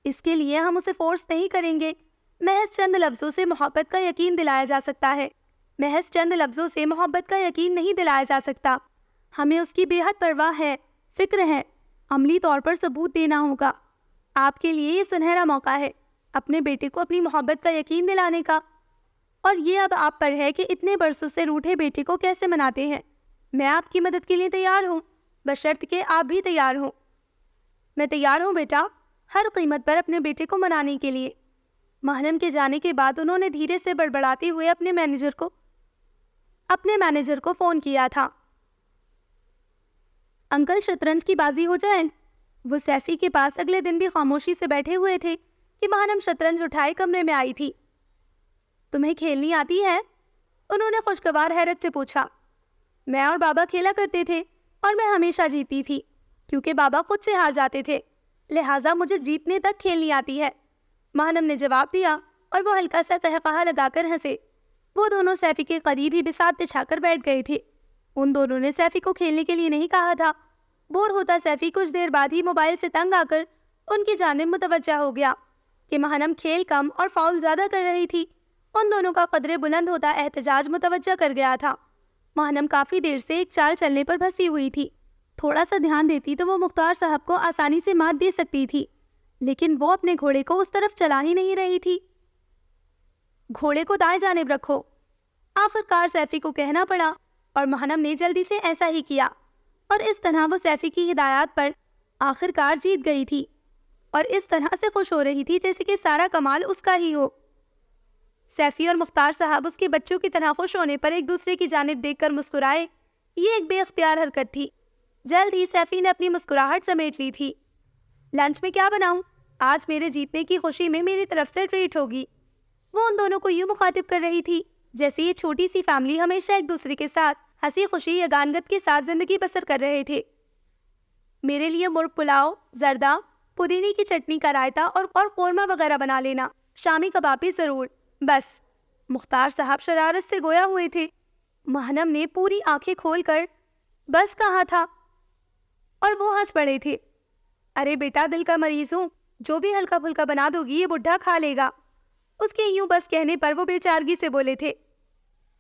اس کے لیے ہم اسے فورس نہیں کریں گے، محض چند لفظوں سے محبت کا یقین دلایا جا سکتا ہے، محض چند لفظوں سے محبت کا یقین نہیں دلایا جا سکتا۔ ہمیں اس کی بے حد پرواہ ہے، فکر ہے، عملی طور پر ثبوت دینا ہوگا۔ آپ کے لیے یہ سنہرا موقع ہے اپنے بیٹے کو اپنی محبت کا یقین دلانے کا، اور یہ اب آپ پر ہے کہ اتنے برسوں سے روٹھے بیٹے کو کیسے مناتے ہیں۔ میں آپ کی مدد کے لیے تیار ہوں، بشرط کہ آپ بھی تیار ہوں۔ میں تیار ہوں بیٹا، ہر قیمت پر اپنے بیٹے کو منانے کے لیے۔ ماہنم کے جانے کے بعد انہوں نے دھیرے سے بڑبڑاتے ہوئے اپنے مینیجر کو فون کیا تھا۔ انکل شطرنج کی بازی ہو جائے؟ وہ سیفی کے پاس اگلے دن بھی خاموشی سے بیٹھے ہوئے تھے کہ ماہنم شطرنج اٹھائے کمرے میں آئی تھی۔ تمہیں کھیلنی آتی ہے؟ انہوں نے خوشگوار حیرت سے پوچھا۔ میں اور بابا کھیلا کرتے تھے اور میں ہمیشہ جیتی تھی، کیونکہ بابا خود سے ہار جاتے تھے، لہٰذا مجھے جیتنے تک کھیلنی آتی ہے، ماہنم نے جواب دیا، اور وہ ہلکا سا قہقہا لگا کر ہنسے۔ وہ دونوں سیفی کے قریب ہی بساط بچھا کر بیٹھ گئے تھے۔ ان دونوں نے سیفی کو کھیلنے کے لیے نہیں کہا تھا۔ بور ہوتا سیفی کچھ دیر بعد ہی موبائل سے تنگ آ کر ان کی جانب متوجہ ہو گیا کہ ماہنم کھیل کم اور فاؤل زیادہ کر رہی تھی۔ ان دونوں کا قدرے بلند ہوتا احتجاج متوجہ کر گیا تھا۔ ماہنم کافی دیر سے ایک چال چلنے پر پھنسی ہوئی تھی، تھوڑا سا دھیان دیتی تو وہ مختار صاحب کو آسانی سے مات دے سکتی تھی، لیکن وہ اپنے گھوڑے کو اس طرف چلا ہی نہیں رہی تھی۔ گھوڑے کو دائیں جانب رکھو، آخرکار سیفی کو کہنا پڑا، اور ماہنم نے جلدی سے ایسا ہی کیا، اور اس طرح وہ سیفی کی ہدایات پر آخرکار جیت گئی تھی، اور اس طرح سے خوش ہو رہی تھی جیسے کہ سارا کمال اس کا ہی ہو۔ سیفی اور مختار صاحب اس کے بچوں کی طرح خوش ہونے پر ایک دوسرے کی جانب دیکھ کر مسکرائے۔ یہ ایک بے اختیار حرکت تھی۔ جلد ہی سیفی نے اپنی مسکراہٹ سمیٹ لی تھی۔ لنچ میں کیا بناؤں؟ آج میرے جیتنے کی خوشی میں میری طرف سے ٹریٹ ہوگی۔ وہ ان دونوں کو یوں مخاطب کر رہی تھی جیسے یہ چھوٹی سی فیملی ہمیشہ ایک دوسرے کے ساتھ ہنسی خوشی یگانگت کے ساتھ زندگی بسر کر رہے تھے۔ میرے لیے مرغ پلاؤ، زردہ، پودینے کی چٹنی کا رائتا اور قورمہ وغیرہ بنا لینا، شامی کباب بھی ضرور، بس۔ مختار صاحب شرارت سے گویا ہوئے تھے۔ ماہنم نے پوری آنکھیں کھول کر بس کہا تھا، اور وہ ہنس پڑے تھے۔ ارے بیٹا، دل کا مریض ہوں، جو بھی ہلکا پھلکا بنا دو گی یہ بڈھا کھا لے گا۔ اس کے یوں بس کہنے پر وہ بے چارگی سے بولے تھے۔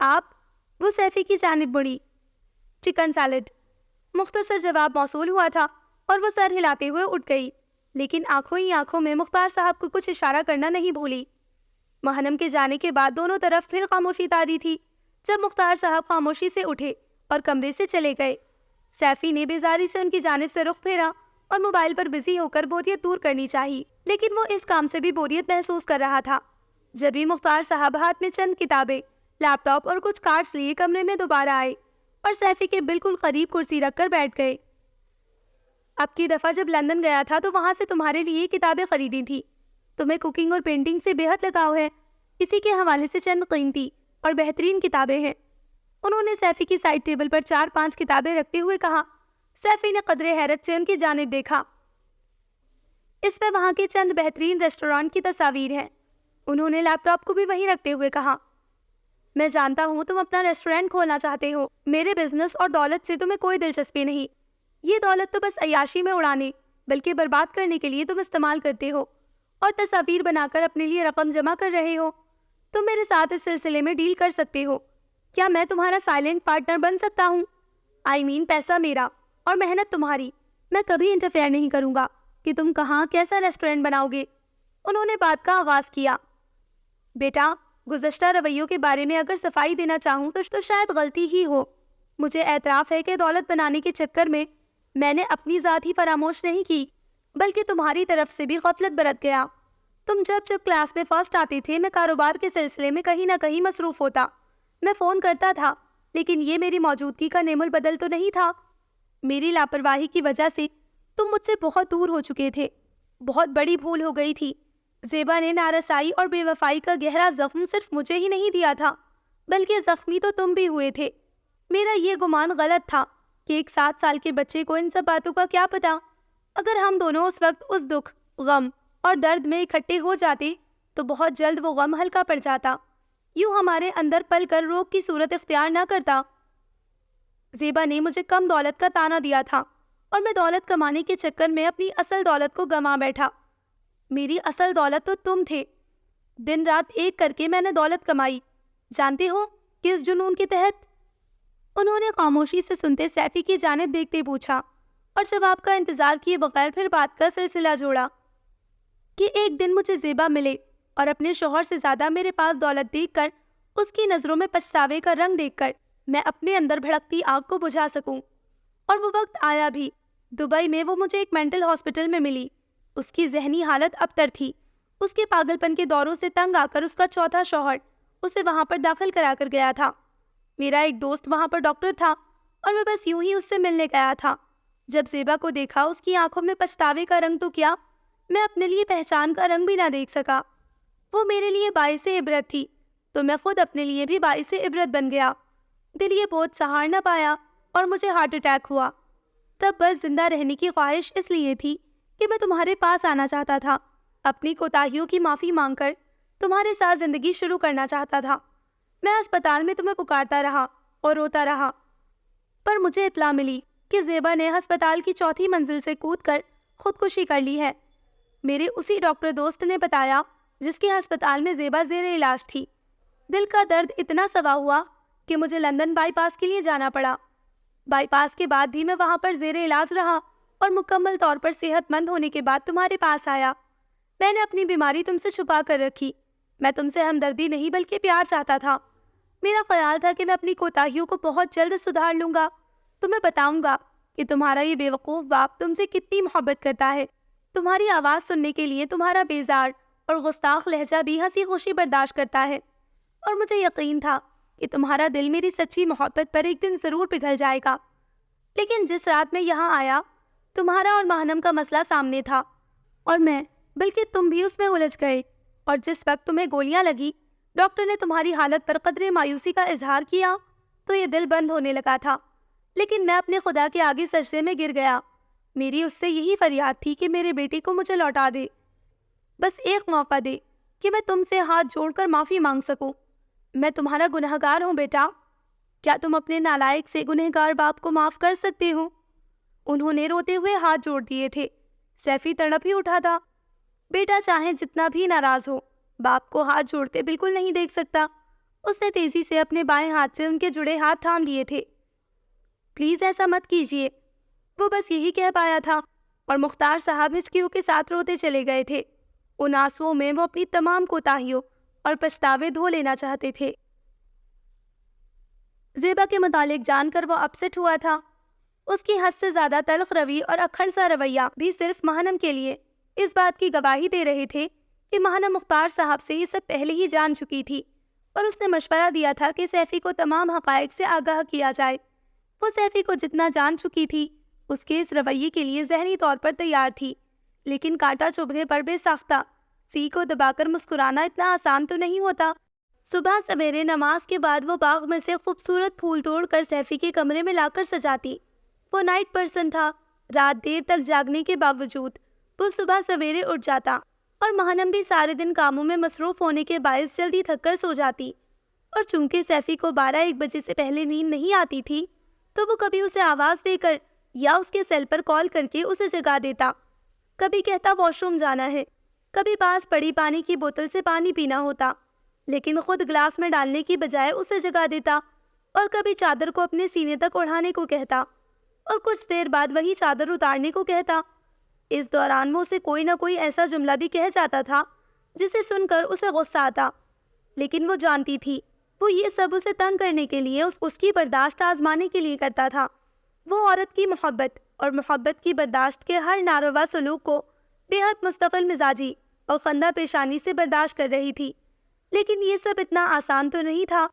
آپ؟ وہ سیفی کی جانب بڑھی۔ چکن سیلڈ، مختصر جواب موصول ہوا تھا، اور وہ سر ہلاتے ہوئے اٹھ گئی۔ لیکن آنکھوں ہی آنکھوں میں مختار صاحب کو کچھ اشارہ کرنا نہیں بھولی۔ محنم کے جانے کے بعد دونوں طرف پھر خاموشی تاری تھی۔ جب مختار صاحب خاموشی سے اٹھے اور کمرے سے چلے گئے، سیفی نے بیزاری سے ان کی جانب سے رخ پھیرا اور موبائل پر بزی ہو کر بوریت دور کرنی چاہی، لیکن وہ اس کام سے بھی بوریت محسوس کر رہا تھا۔ جبھی مختار صاحب ہاتھ میں چند کتابیں، لیپ ٹاپ اور کچھ کارڈز لیے کمرے میں دوبارہ آئے اور سیفی کے بالکل قریب کرسی رکھ کر بیٹھ گئے۔ اب کی دفعہ جب لندن گیا تھا تو وہاں سے تمہارے لیے کتابیں خریدی تھی۔ تمہیں کوکنگ اور پینٹنگ سے بے حد لگاؤ ہے، اسی کے حوالے سے چند قیمتی اور بہترین کتابیں ہیں۔ انہوں نے سیفی کی سائڈ ٹیبل پر 4-5 کتابیں رکھتے ہوئے کہا۔ سیفی نے قدرے حیرت سے ان کی جانب دیکھا۔ اس میں وہاں کے چند بہترین ریسٹورانٹ کی تصاویر ہیں۔ انہوں نے لیپ ٹاپ کو بھی وہیں رکھتے ہوئے کہا، میں جانتا ہوں تم اپنا ریسٹورینٹ کھولنا چاہتے ہو، میرے بزنس اور دولت سے تمہیں کوئی دلچسپی نہیں۔ یہ دولت تو بس عیاشی میں اڑانے بلکہ برباد کرنے کے لیے تم استعمال کرتے ہو اور تصاویر بنا کر اپنے لیے رقم جمع کر رہے ہو۔ تم میرے ساتھ اس سلسلے میں ڈیل کر سکتے ہو۔ کیا میں تمہارا سائلنٹ پارٹنر بن سکتا ہوں؟ پیسہ میرا اور محنت تمہاری۔ میں کبھی انٹرفیئر نہیں کروں گا کہ تم کہاں کیسا ریسٹورینٹ بناؤ گے۔ انہوں نے بات کا آغاز کیا۔ بیٹا، گزشتہ رویوں کے بارے میں اگر صفائی دینا چاہوں تو شاید غلطی ہی ہو۔ مجھے اعتراف ہے کہ دولت بنانے کے چکر میں نے اپنی ذات ہی فراموش نہیں کی، بلکہ تمہاری طرف سے بھی غفلت برت گیا۔ تم جب کلاس میں فرسٹ آتے تھے میں کاروبار کے سلسلے میں کہیں نہ کہیں مصروف ہوتا۔ میں فون کرتا تھا، لیکن یہ میری موجودگی کا نعم البدل تو نہیں تھا۔ میری لاپرواہی کی وجہ سے تم مجھ سے بہت دور ہو چکے تھے۔ بہت بڑی بھول ہو گئی تھی۔ زیبا نے نارسائی اور بے وفائی کا گہرا زخم صرف مجھے ہی نہیں دیا تھا، بلکہ زخمی تو تم بھی ہوئے تھے۔ میرا یہ گمان غلط تھا کہ ایک 7 سال کے بچے کو ان سب باتوں کا کیا پتا۔ اگر ہم دونوں اس وقت اس دکھ، غم اور درد میں اکٹھے ہو جاتے تو بہت جلد وہ غم ہلکا پڑ جاتا، یوں ہمارے اندر پل کر روگ کی صورت اختیار نہ کرتا۔ زیبا نے مجھے کم دولت کا تانا دیا تھا اور میں دولت کمانے کے چکر میں اپنی اصل دولت کو گنوا بیٹھا۔ میری اصل دولت تو تم تھے۔ دن رات ایک کر کے میں نے دولت کمائی، جانتے ہو کس جنون کے تحت؟ انہوں نے خاموشی سے سنتے سیفی کی جانب دیکھتے پوچھا اور جواب کا انتظار کیے بغیر پھر بات کا سلسلہ جوڑا کہ ایک دن مجھے زیبا ملے اور اپنے شوہر سے زیادہ میرے پاس دولت دیکھ کر، اس کی نظروں میں پچھتاوے کا رنگ دیکھ کر میں اپنے اندر بھڑکتی آگ کو بجھا سکوں۔ اور وہ وقت آیا بھی۔ دبئی میں وہ مجھے ایک مینٹل ہاسپٹل میں ملی۔ اس کی ذہنی حالت ابتر تھی۔ اس کے پاگل پن کے دوروں سے تنگ آ کر اس کا چوتھا شوہر اسے وہاں پر داخل کرا کر گیا تھا۔ میرا ایک دوست وہاں پر ڈاکٹر تھا اور میں بس یوں ہی اس سے ملنے گیا تھا۔ جب زیبا کو دیکھا، اس کی آنکھوں میں پچھتاوے کا رنگ تو کیا، میں اپنے لیے پہچان کا رنگ بھی نہ دیکھ سکا۔ وہ میرے لیے باعث عبرت تھی تو میں خود اپنے لیے بھی باعث عبرت بن گیا۔ دل یہ بوجھ سہار نہ پایا اور مجھے ہارٹ اٹیک ہوا۔ تب بس زندہ رہنے کی خواہش اس لیے تھی کہ میں تمہارے پاس آنا چاہتا تھا، اپنی کوتاہیوں کی معافی مانگ کر تمہارے ساتھ زندگی شروع کرنا چاہتا تھا۔ میں اسپتال میں تمہیں پکارتا رہا اور روتا رہا، پر مجھے اطلاع ملی کہ زیبا نے ہسپتال کی 4تھی منزل سے کود کر خودکشی کر لی ہے۔ میرے اسی ڈاکٹر دوست نے بتایا جس کے ہسپتال میں زیبا زیر علاج تھی۔ دل کا درد اتنا سوا ہوا کہ مجھے لندن بائی پاس کے لیے جانا پڑا۔ بائی پاس کے بعد بھی میں وہاں پر زیر علاج رہا اور مکمل طور پر صحت مند ہونے کے بعد تمہارے پاس آیا۔ میں نے اپنی بیماری تم سے چھپا کر رکھی۔ میں تم سے ہمدردی نہیں بلکہ پیار چاہتا تھا۔ میرا خیال تھا کہ میں اپنی کوتاہیوں کو بہت جلد سدھار لوں گا۔ تمہیں بتاؤں گا کہ تمہارا یہ بے وقوف باپ تم سے کتنی محبت کرتا ہے۔ تمہاری آواز سننے کے لیے تمہارا بیزار اور گستاخ لہجہ بھی ہنسی خوشی برداشت کرتا ہے، اور مجھے یقین تھا کہ تمہارا دل میری سچی محبت پر ایک دن ضرور پگھل جائے گا۔ لیکن جس رات میں یہاں آیا، تمہارا اور محنم کا مسئلہ سامنے تھا، اور میں بلکہ تم بھی اس میں الجھ گئے، اور جس وقت تمہیں گولیاں لگی، ڈاکٹر نے تمہاری حالت پر قدرے مایوسی کا اظہار کیا تو یہ دل بند ہونے لگا تھا۔ لیکن میں اپنے خدا کے آگے سجدے میں گر گیا۔ میری اس سے یہی فریاد تھی کہ میرے بیٹے کو مجھے لوٹا دے، بس ایک موقع دے کہ میں تم سے ہاتھ جوڑ کر معافی مانگ سکوں۔ میں تمہارا گنہگار ہوں بیٹا، کیا تم اپنے نالائق سے گنہگار باپ کو معاف کر سکتے ہو؟ انہوں نے روتے ہوئے ہاتھ جوڑ دیے تھے۔ سیفی تڑپ ہی اٹھا تھا۔ بیٹا چاہے جتنا بھی ناراض ہو، باپ کو ہاتھ جوڑتے بالکل نہیں دیکھ سکتا۔ اس نے تیزی سے اپنے بائیں ہاتھ سے ان کے جڑے ہاتھ تھام لیے تھے۔ پلیز ایسا مت کیجیے، وہ بس یہی کہہ پایا تھا۔ اور مختار صاحب ہچکیوں کے ساتھ روتے چلے گئے تھے۔ ان آنسوؤں میں وہ اپنی تمام کوتاہیوں اور پچھتاوے دھو لینا چاہتے تھے۔ زیبا کے متعلق جان کر وہ اپسٹ ہوا تھا۔ اس کی حد سے زیادہ تلخ روی اور اکھڑ سا رویہ بھی صرف ماہنم کے لیے اس بات کی گواہی دے رہے تھے کہ ماہنم مختار صاحب سے یہ سب پہلے ہی جان چکی تھی، اور اس نے مشورہ دیا تھا کہ سیفی کو تمام حقائق سے آگاہ کیا جائے۔ وہ سیفی کو جتنا جان چکی تھی اس کے اس رویے کے لیے ذہنی طور پر تیار تھی، لیکن کانٹا چبھنے پر بے ساختہ سی کو دبا کر مسکرانا اتنا آسان تو نہیں ہوتا۔ صبح سویرے نماز کے بعد وہ باغ میں سے خوبصورت پھول توڑ کر سیفی کے کمرے میں لا کر سجاتی۔ وہ نائٹ پرسن تھا۔ رات دیر تک جاگنے کے باوجود وہ صبح سویرے اٹھ جاتا، اور ماہنم بھی سارے دن کاموں میں مصروف ہونے کے باعث جلدی تھک کر سو جاتی۔ اور چونکہ سیفی کو 12-1 بجے سے پہلے نیند نہیں آتی تھی تو وہ کبھی اسے آواز دے کر یا اس کے سیل پر کال کر کے اسے جگا دیتا۔ کبھی کہتا واش روم جانا ہے، کبھی پاس پڑی پانی کی بوتل سے پانی پینا ہوتا، لیکن خود گلاس میں ڈالنے کی بجائے اسے جگا دیتا، اور کبھی چادر کو اپنے سینے تک اڑھانے کو کہتا، اور کچھ دیر بعد وہی چادر اتارنے کو کہتا۔ اس دوران وہ اسے کوئی نہ کوئی ایسا جملہ بھی کہہ جاتا تھا جسے سن کر اسے غصہ آتا، لیکن وہ جانتی تھی وہ یہ سب اسے تنگ کرنے کے لیے، اس کی برداشت آزمانے کے لیے کرتا تھا۔ وہ عورت کی محبت اور محبت کی برداشت کے ہر ناروا سلوک کو بے حد مستقل مزاجی اور خندہ پیشانی سے برداشت کر رہی تھی، لیکن یہ سب اتنا آسان تو نہیں تھا،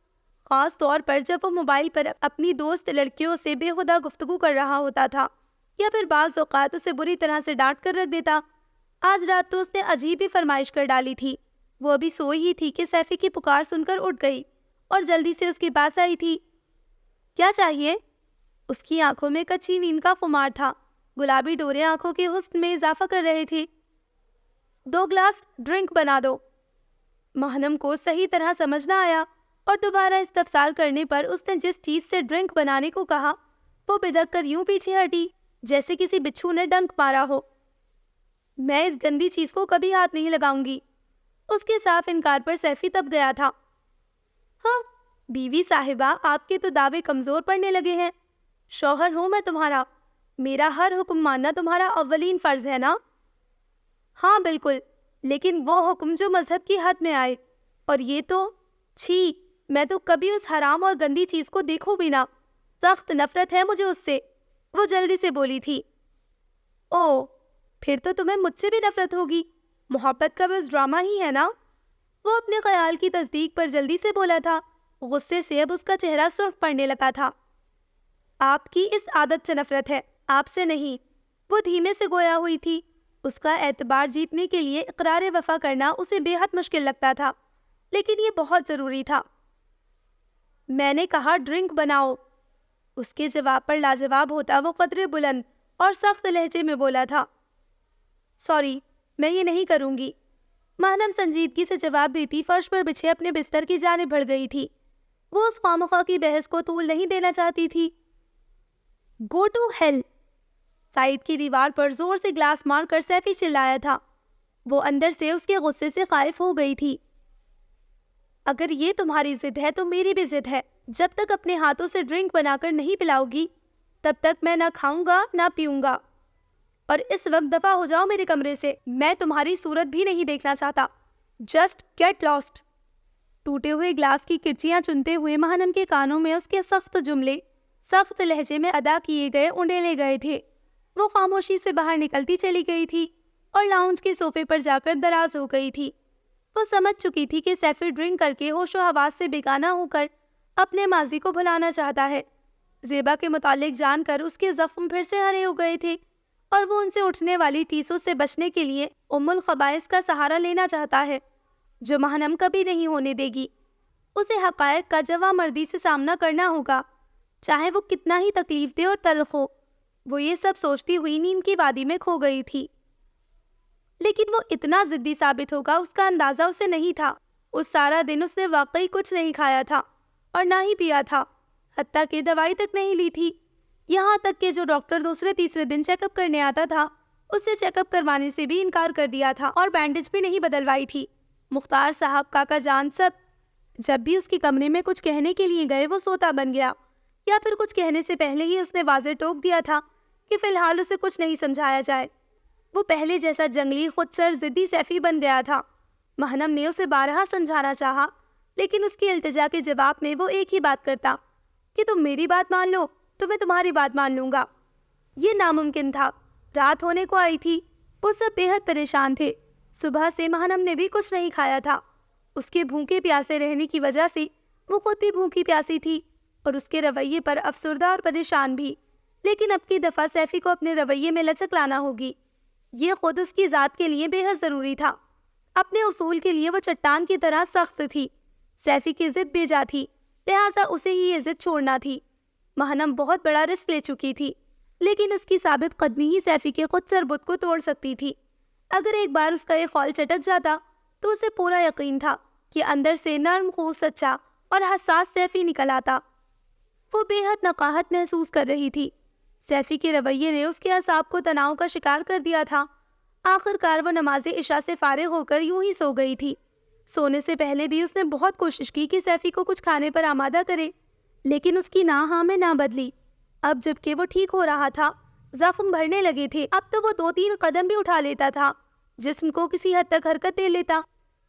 خاص طور پر جب وہ موبائل پر اپنی دوست لڑکیوں سے بے خدا گفتگو کر رہا ہوتا تھا، یا پھر بعض اوقات اسے بری طرح سے ڈانٹ کر رکھ دیتا۔ آج رات تو اس نے عجیب ہی فرمائش کر ڈالی تھی۔ وہ ابھی سوئی ہی تھی کہ سیفی کی پکار سن کر اٹھ گئی اور جلدی سے اس کے پاس آئی تھی۔ کیا چاہیے؟ اس کی آنکھوں میں کچی نیند کا خمار تھا، گلابی ڈورے آنکھوں کے حسن میں اضافہ کر رہے تھے۔ 2 گلاس ڈرنک بنا دو۔ ماہنم کو صحیح طرح سمجھ نہ آیا، اور دوبارہ استفسار کرنے پر اس نے جس چیز سے ڈرنک بنانے کو کہا وہ بدک کر یوں پیچھے ہٹی جیسے کسی بچھو نے ڈنک مارا ہو۔ میں اس گندی چیز کو کبھی ہاتھ نہیں لگاؤں گی۔ اس کے صاف انکار پر سیفی تب گیا تھا۔ ہاں بیوی صاحبہ، آپ کے تو دعوے کمزور پڑنے لگے ہیں۔ شوہر ہوں میں تمہارا، میرا ہر حکم ماننا تمہارا اولین فرض ہے نا؟ ہاں بالکل، لیکن وہ حکم جو مذہب کی حد میں آئے، اور یہ تو چھی، میں تو کبھی اس حرام اور گندی چیز کو دیکھوں بھی نہ۔ سخت نفرت ہے مجھے اس سے، وہ جلدی سے بولی تھی۔ او، پھر تو تمہیں مجھ سے بھی نفرت ہوگی، محبت کا بس ڈرامہ ہی ہے نا؟ وہ اپنے خیال کی تصدیق پر جلدی سے بولا تھا، غصے سے اب اس کا چہرہ سرخ پڑنے لگا تھا۔ آپ کی اس عادت سے نفرت ہے، آپ سے نہیں۔ وہ دھیمے سے گویا ہوئی تھی۔ اس کا اعتبار جیتنے کے لیے اقرار وفا کرنا اسے بے حد مشکل لگتا تھا، لیکن یہ بہت ضروری تھا۔ میں نے کہا ڈرنک بناؤ۔ اس کے جواب پر لاجواب ہوتا وہ قدرے بلند اور سخت لہجے میں بولا تھا، سوری، میں یہ نہیں کروں گی۔ ماہنم سنجیدگی سے جواب دیتی فرش پر بچھے اپنے بستر کی جانب بڑھ گئی تھی۔ وہ اس خوامخواہ کی بحث کو طول نہیں دینا چاہتی تھی۔ Go to heel! سائڈ کی دیوار پر زور سے گلاس مار کر سیفی چلایا تھا۔ وہ اندر سے اس کے غصے سے خائف ہو گئی تھی۔ اگر یہ تمہاری ضد ہے تو میری بھی ضد ہے۔ جب تک اپنے ہاتھوں سے ڈرنک بنا کر نہیں پلاؤ گی تب تک میں نہ کھاؤں گا نہ پیوں گا، اور اس وقت دفع ہو جاؤ میرے کمرے سے، میں تمہاری صورت بھی نہیں دیکھنا چاہتا۔ Just get lost. ٹوٹے ہوئے گلاس کی کرچیاں چنتے ہوئے ماہنم کے کانوں میں اس کے سخت جملے سخت لہجے میں ادا کیے گئے انڈیلے گئے تھے۔ وہ خاموشی سے باہر نکلتی چلی گئی تھی اور لاؤنج کے صوفے پر جا کر دراز ہو گئی تھی۔ وہ سمجھ چکی تھی کہ سیفی ڈرنک کر کے ہوش و حواس سے بیگانہ ہو کر اپنے ماضی کو بھلانا چاہتا ہے۔ زیبا کے متعلق جان کر اس کے زخم پھر سے ہرے ہو گئے تھے، اور وہ ان سے اٹھنے والی ٹیسوں سے بچنے کے لیے الخبائث کا سہارا لینا چاہتا ہے، جو ماہنم کبھی نہیں ہونے دے گی۔ اسے حقائق کا جواں مردی سے سامنا کرنا ہوگا، چاہے وہ کتنا ہی تکلیف دہ اور تلخ ہو۔ وہ یہ سب سوچتی ہوئی نیند کی وادی میں کھو گئی تھی، لیکن وہ اتنا ضدی ثابت ہوگا اس کا اندازہ اسے نہیں تھا۔ اس سارا دن اس نے واقعی کچھ نہیں کھایا تھا اور نہ ہی پیا تھا، حتیٰ کہ دوائی تک نہیں لی تھی۔ یہاں تک کہ جو ڈاکٹر دوسرے تیسرے دن چیک اپ کرنے آتا تھا اسے چیک اپ کروانے سے بھی انکار کر دیا تھا، اور بینڈیج بھی نہیں بدلوائی تھی۔ مختار صاحب، کاکا جان، سب جب بھی اس کے کمرے میں کچھ کہنے کے لیے گئے وہ سوتا بن گیا، یا پھر کچھ کہنے سے پہلے ہی اس نے واضح ٹوک دیا تھا کہ فی الحال اسے کچھ نہیں سمجھایا جائے۔ وہ پہلے جیسا جنگلی خود سر ضدی سیفی بن گیا تھا۔ مہنم نے اسے بارہا سمجھانا چاہا، لیکن اس کی التجا کے جواب میں وہ ایک ہی بات کرتا کہ تم میری بات مان لو تو میں تمہاری بات مان لوں گا۔ یہ ناممکن تھا۔ رات ہونے کو آئی تھی، وہ سب بے حد پریشان تھے۔ صبح سے مہنم نے بھی کچھ نہیں کھایا تھا۔ اس کے بھوکے پیاسے رہنے کی وجہ سے وہ خود بھی بھوکی پیاسی تھی اور اس کے رویے پر افسردہ اور پریشان بھی۔ لیکن اب کی دفعہ سیفی کو اپنے رویے میں لچک لانا ہوگی۔ یہ خود اس کی ذات کے لیے بے حد ضروری تھا۔ اپنے اصول کے لیے وہ چٹان کی طرح سخت تھی۔ سیفی کی ضد بے جا تھی، لہٰذا اسے ہی یہ ضد چھوڑنا تھی۔ مہنم بہت بڑا رسک لے چکی تھی، لیکن اس کی ثابت قدمی ہی سیفی کے خود سر بت کو توڑ سکتی تھی۔ اگر ایک بار اس کا یہ خول چٹک جاتا تو اسے پورا یقین تھا کہ اندر سے نرم خو سچا اور حساس سیفی نکل آتا۔ وہ بے حد نقاہت محسوس کر رہی تھی۔ سیفی کے رویے نے اس کے اعصاب کو تناؤ کا شکار کر دیا تھا۔ آخر کار وہ نماز عشاء سے فارغ ہو کر یوں ہی سو گئی تھی۔ سونے سے پہلے بھی اس نے بہت کوشش کی کہ سیفی کو کچھ کھانے پر آمادہ کرے، لیکن اس کی نہ ہاں میں نہ بدلی۔ اب جب کہ وہ ٹھیک ہو رہا تھا، زخم بھرنے لگے تھے، اب تو وہ 2-3 قدم بھی اٹھا لیتا تھا، جسم کو کسی حد تک حرکت دے لیتا۔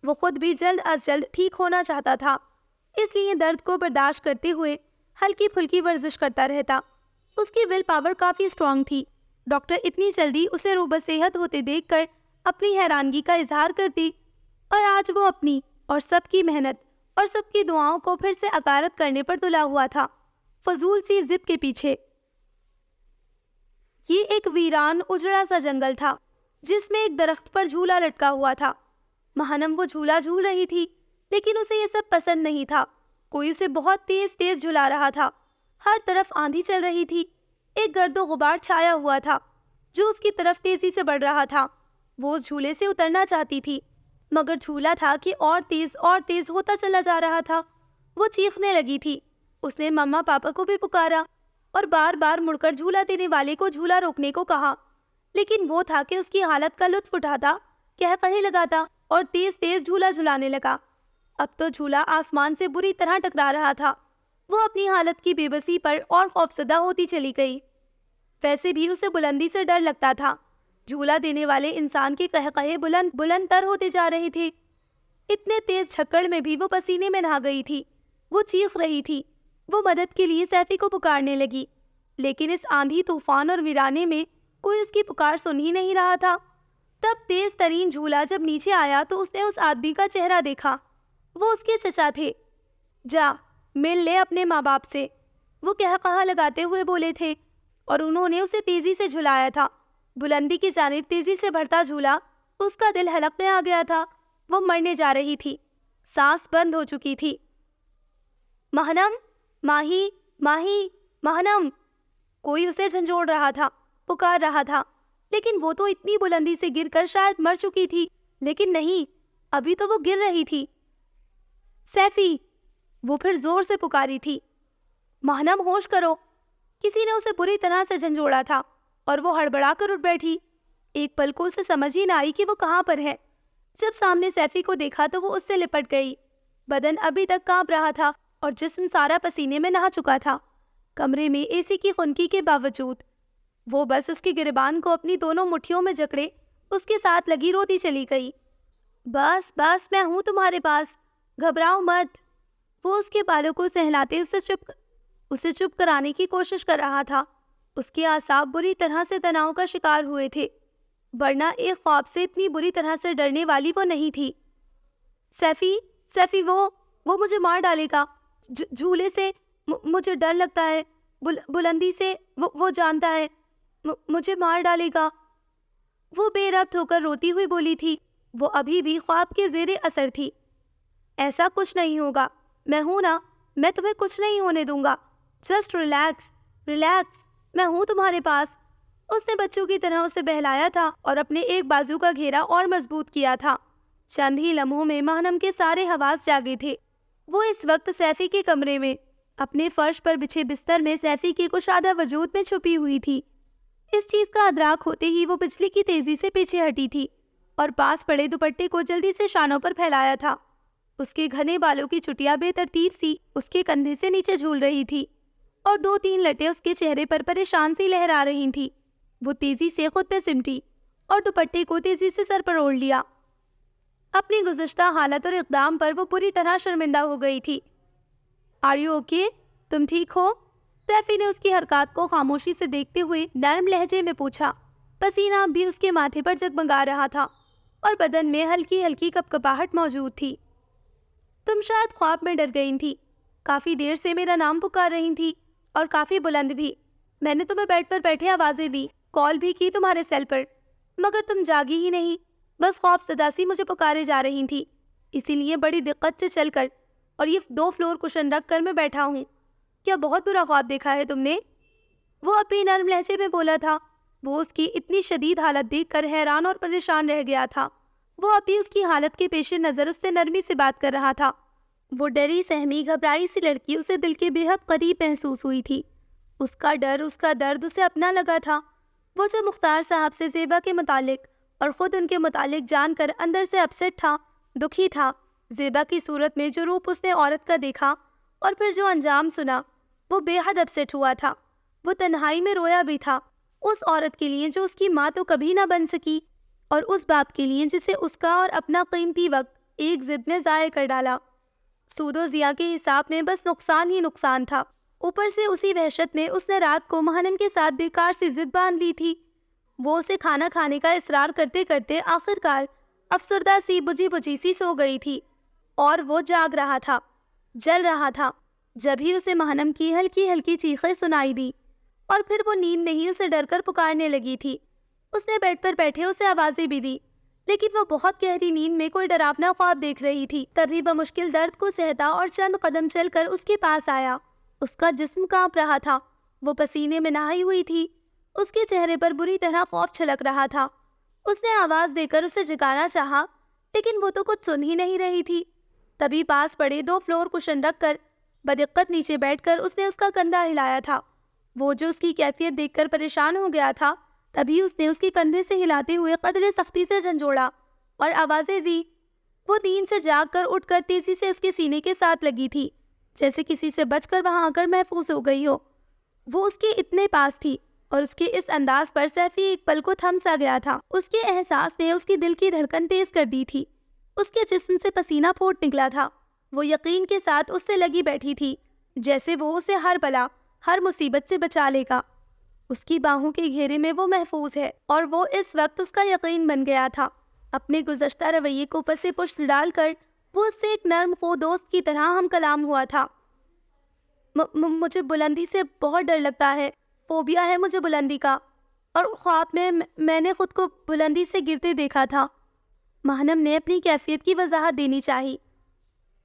وہ خود بھی جلد از جلد ٹھیک ہونا چاہتا تھا، اس لیے درد کو برداشت کرتے ہوئے ہلکی پھلکی ورزش کرتا رہتا۔ اس کی ول پاور کافی اسٹرانگ تھی۔ ڈاکٹر اتنی جلدی اسے روبہ صحت ہوتے دیکھ کر اپنی حیرانگی کا اظہار کرتی، اور آج وہ اپنی اور سب کی محنت اور سب کی دعاؤں کو پھر سے عکارت کرنے پر تلا ہوا تھا، فضول سی ضد کے پیچھے۔ یہ ایک ویران اجڑا سا جنگل تھا جس میں ایک درخت پر جھولا لٹکا ہوا تھا۔ مہنم وہ جھولا جھول رہی تھی، لیکن اسے یہ سب پسند نہیں تھا۔ کوئی اسے بہت تیز تیز جھلا رہا تھا۔ ہر طرف آندھی چل رہی تھی۔ ایک گرد و غبار چھایا ہوا تھا جو اس کی طرف تیزی سے بڑھ رہا تھا۔ وہ اس جھولے سے اترنا چاہتی تھی، مگر جھولا تھا کہ اور تیز ہوتا چلا جا رہا تھا۔ وہ چیخنے لگی تھی۔ اس نے مما پاپا کو بھی پکارا اور بار بار مڑ کر جھولا دینے والے کو جھولا روکنے کو کہا، لیکن وہ تھا کہ اس کی حالت کا لطف اٹھاتا، قہقہے لگاتا اور تیز تیز جھولا جھلانے لگا۔ اب تو جھولا آسمان سے بری طرح ٹکرا رہا تھا۔ وہ اپنی حالت کی بے بسی پر اور خوفزدہ ہوتی چلی گئی۔ ویسے بھی اسے بلندی سے ڈر لگتا تھا۔ جھولا دینے والے انسان کے قہقہے بلند تر ہوتے جا رہے تھے۔ اتنے تیز چھکڑ میں بھی وہ پسینے میں نہا گئی تھی۔ وہ چیخ رہی تھی۔ وہ مدد کے لیے سیفی کو پکارنے لگی، لیکن اس آندھی طوفان اور ویرانے میں کوئی اس کی پکار سن ہی نہیں رہا تھا۔ تب تیز ترین جھولا جب نیچے آیا تو اس نے اس آدمی کا چہرہ دیکھا۔ وہ اس کے چچا تھے۔ جا مل لے اپنے ماں باپ سے، وہ قہقہا لگاتے ہوئے بولے تھے، اور انہوں نے اسے تیزی سے جھلایا تھا۔ بلندی کی جانب تیزی سے بڑھتا جھولا اس کا دل حلق میں آ گیا تھا۔ وہ مرنے جا رہی تھی، سانس بند ہو چکی تھی۔ مہنم، ماہی، ماہی، مہنم، کوئی اسے جھنجھوڑ رہا تھا، پکار رہا تھا، لیکن وہ تو اتنی بلندی سے گر کر شاید مر چکی تھی، لیکن نہیں، ابھی تو وہ گر رہی تھی۔ سیفی، وہ پھر زور سے پکاری تھی۔ مہنم، ہوش کرو۔ کسی نے اسے بری طرح سے جھنجھوڑا تھا اور وہ ہڑبڑا کر اٹھ بیٹھی۔ ایک پل کو اسے سمجھ ہی نہ آئی کہ وہ کہاں پر ہے۔ جب سامنے سیفی کو دیکھا تو وہ اس سے لپٹ گئی۔ بدن ابھی تک کانپ رہا تھا اور جسم سارا پسینے میں نہا چکا تھا۔ کمرے میں اے سی کی خنکی کے باوجود وہ بس اس کی گریبان کو اپنی دونوں مٹھیوں میں جکڑے اس کے ساتھ لگی روتی چلی گئی۔ بس بس، میں ہوں تمہارے پاس، گھبراؤ مت۔ وہ اس کے بالوں کو سہلاتے اسے چپ کرانے کی کوشش کر رہا تھا۔ اس کے اعصاب بری طرح سے تناؤ کا شکار ہوئے تھے، ورنہ ایک خواب سے اتنی بری طرح سے ڈرنے والی وہ نہیں تھی۔ سیفی، وہ مجھے مار ڈالے گا، جھولے سے مجھے ڈر لگتا ہے، بلندی سے وہ جانتا ہے، مجھے مار ڈالے گا۔ وہ بے ربط ہو کر روتی ہوئی بولی تھی۔ وہ ابھی بھی خواب کے زیر اثر تھی۔ ایسا کچھ نہیں ہوگا، میں ہوں نا، میں تمہیں کچھ نہیں ہونے دوں گا، جسٹ ریلیکس، میں ہوں تمہارے پاس۔ اس نے بچوں کی طرح اسے بہلایا تھا اور اپنے ایک بازو کا گھیرا اور مضبوط کیا تھا۔ چند ہی لمحوں میں مہنم کے سارے حواس جاگے تھے۔ وہ اس وقت سیفی کے کمرے میں اپنے فرش پر بچھے بستر میں سیفی کے کشادہ وجود میں چھپی ہوئی تھی۔ اس چیز کا ادراک ہوتے ہی وہ بجلی کی تیزی سے پیچھے ہٹی تھی اور پاس پڑے دوپٹے کو جلدی سے شانوں پر پھیلایا تھا۔ اس کے گھنے بالوں کی چٹیاں بے ترتیب سی اس کے کندھے سے نیچے جھول رہی تھی اور 2-3 لٹیں اس کے چہرے پر پریشان سی لہرا رہی تھیں۔ وہ تیزی سے خود پہ سمٹی اور دوپٹے کو تیزی سے سر پر اوڑھ لیا۔ اپنی گزشتہ حالت اور اقدام پر وہ پوری طرح شرمندہ ہو گئی تھی۔ Are you okay? تم ٹھیک ہو؟ سیفی نے اس کی حرکات کو خاموشی سے دیکھتے ہوئے نرم لہجے میں پوچھا۔ پسینہ اب بھی اس کے ماتھے پر جگمگا رہا تھا اور بدن میں ہلکی ہلکی کپکپاہٹ موجود تھی۔ تم شاید خواب میں ڈر گئی تھی، کافی دیر سے میرا نام پکار رہی تھی اور کافی بلند بھی۔ میں نے تمہیں بیڈ پر بیٹھے آوازیں دی، کال بھی کی تمہارے سیل پر، مگر تم جاگی ہی نہیں، بس خوف زدہ سی مجھے پکارے جا رہی تھی۔ اسی لیے بڑی دقت سے چل کر اور یہ 2 فلور کشن رکھ کر میں بیٹھا ہوں۔ کیا بہت برا خواب دیکھا ہے تم نے؟ وہ اپنی نرم لہجے میں بولا تھا۔ وہ اس کی اتنی شدید حالت دیکھ کر حیران اور پریشان رہ گیا تھا۔ وہ ابھی اس کی حالت کے پیش نظر اس سے نرمی سے بات کر رہا تھا۔ وہ ڈری سہمی گھبرائی سی لڑکی اسے دل کے بے حد قریب محسوس ہوئی تھی۔ اس کا ڈر، اس کا درد اسے اپنا لگا تھا۔ وہ جو مختار صاحب سے زیبا کے متعلق اور خود ان کے متعلق جان کر اندر سے اپسٹ تھا، دکھی تھا، زیبا کی صورت میں جو روپ اس نے عورت کا دیکھا اور پھر جو انجام سنا، وہ بے حد اپسٹ ہوا تھا۔ وہ تنہائی میں رویا بھی تھا، اس عورت کے لیے جو اس کی ماں تو کبھی نہ بن سکی، اور اس باپ کے لیے جسے اس کا اور اپنا قیمتی وقت ایک ضد میں ضائع کر ڈالا۔ سود و ضیاء کے حساب میں بس نقصان ہی نقصان تھا۔ اوپر سے اسی وحشت میں اس نے رات کو مہنم کے ساتھ بیکار سی ضد باندھ لی تھی۔ وہ اسے کھانا کھانے کا اصرار کرتے کرتے آخرکار افسردہ سی بجھی بجھی سی سو گئی تھی، اور وہ جاگ رہا تھا، جل رہا تھا، جب ہی اسے مہنم کی ہلکی ہلکی چیخیں سنائی دی، اور پھر وہ نیند میں ہی اسے ڈر کر پکارنے لگی تھی۔ اس نے بیڈ پر بیٹھے اسے آوازیں بھی دی، لیکن وہ بہت گہری نیند میں کوئی ڈراونا خواب دیکھ رہی تھی۔ تبھی بمشکل درد کو سہتا اور چند قدم چل کر اس کے پاس آیا۔ اس کا جسم کانپ رہا تھا، وہ پسینے میں نہائی ہوئی تھی، اس کے چہرے پر بری طرح خوف چھلک رہا تھا۔ اس نے آواز دے کر اسے جگانا چاہا، لیکن وہ تو کچھ سن ہی نہیں رہی تھی۔ تبھی پاس پڑے 2 فلور کشن رکھ کر بدقت نیچے بیٹھ کر اس نے اس کا کندھا ہلایا تھا۔ وہ جو اس کی کیفیت دیکھ کر پریشان ہو گیا تھا، تبھی اس نے اس کے کندھے سے ہلاتے ہوئے قدرے سختی سے جھنجھوڑا اور آوازیں دی۔ وہ نیند سے جاگ کر اٹھ کر تیزی سے اس کے سینے کے ساتھ لگی تھی، جیسے کسی سے بچ کر وہاں آ کر محفوظ ہو گئی ہو۔ وہ اس کے اتنے پاس تھی، اور اس کے اس انداز پر سیفی ایک پل کو تھم سا گیا تھا۔ اس کے احساس نے اس کی دل کی دھڑکن تیز کر دی تھی، اس کے جسم سے پسینہ پھوٹ نکلا تھا۔ وہ یقین کے ساتھ اس سے لگی بیٹھی تھی، جیسے وہ اسے ہر بلا، ہر مصیبت سے بچا لے گا۔ اس کی باہوں کے گھیرے میں وہ محفوظ ہے، اور وہ اس وقت اس کا یقین بن گیا تھا۔ اپنے گزشتہ رویے کو پس پشت ڈال کر وہ اس سے ایک نرم خو دوست کی طرح ہم کلام ہوا تھا۔ مجھے بلندی سے بہت ڈر لگتا ہے، فوبیا ہے مجھے بلندی کا، اور خواب میں نے خود کو بلندی سے گرتے دیکھا تھا۔ مہنم نے اپنی کیفیت کی وضاحت دینی چاہی۔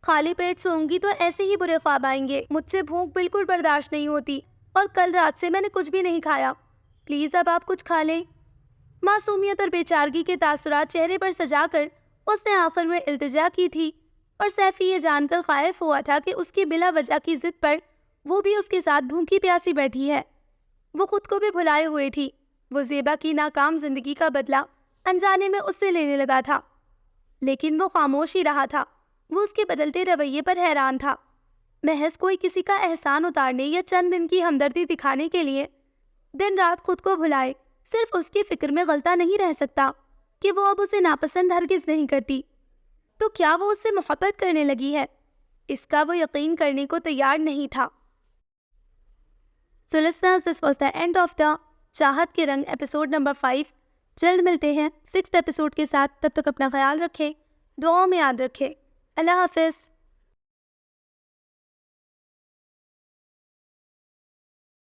خالی پیٹ سوؤں گی تو ایسے ہی برے خواب آئیں گے، مجھ سے بھوک بالکل برداشت نہیں ہوتی، اور کل رات سے میں نے کچھ بھی نہیں کھایا، پلیز اب آپ کچھ کھا لیں۔ معصومیت اور بیچارگی کے تاثرات چہرے پر سجا کر اس نے آخر میں التجا کی تھی، اور سیفی یہ جان کر خائف ہوا تھا کہ اس کی بلا وجہ کی ضد پر وہ بھی اس کے ساتھ بھوکی پیاسی بیٹھی ہے۔ وہ خود کو بھی بھلائے ہوئے تھی۔ وہ زیبا کی ناکام زندگی کا بدلہ انجانے میں اس سے لینے لگا تھا، لیکن وہ خاموش ہی رہا تھا۔ وہ اس کے بدلتے رویے پر حیران تھا۔ محض کوئی کسی کا احسان اتارنے یا چند دن کی ہمدردی دکھانے کے لیے دن رات خود کو بھلائے صرف اس کی فکر میں غلطہ نہیں رہ سکتا کہ وہ اب اسے ناپسند ہرگز نہیں کرتی، تو کیا وہ اس سے محبت کرنے لگی ہے؟ اس کا وہ یقین کرنے کو تیار نہیں تھا۔ So listeners, this was the end of the چاہت کے رنگ ایپیسوڈ نمبر 5۔ جلد ملتے ہیں 6th ایپیسوڈ کے ساتھ، تب تک اپنا خیال رکھیں، دعاؤں میں یاد رکھیں۔ اللہ حافظ۔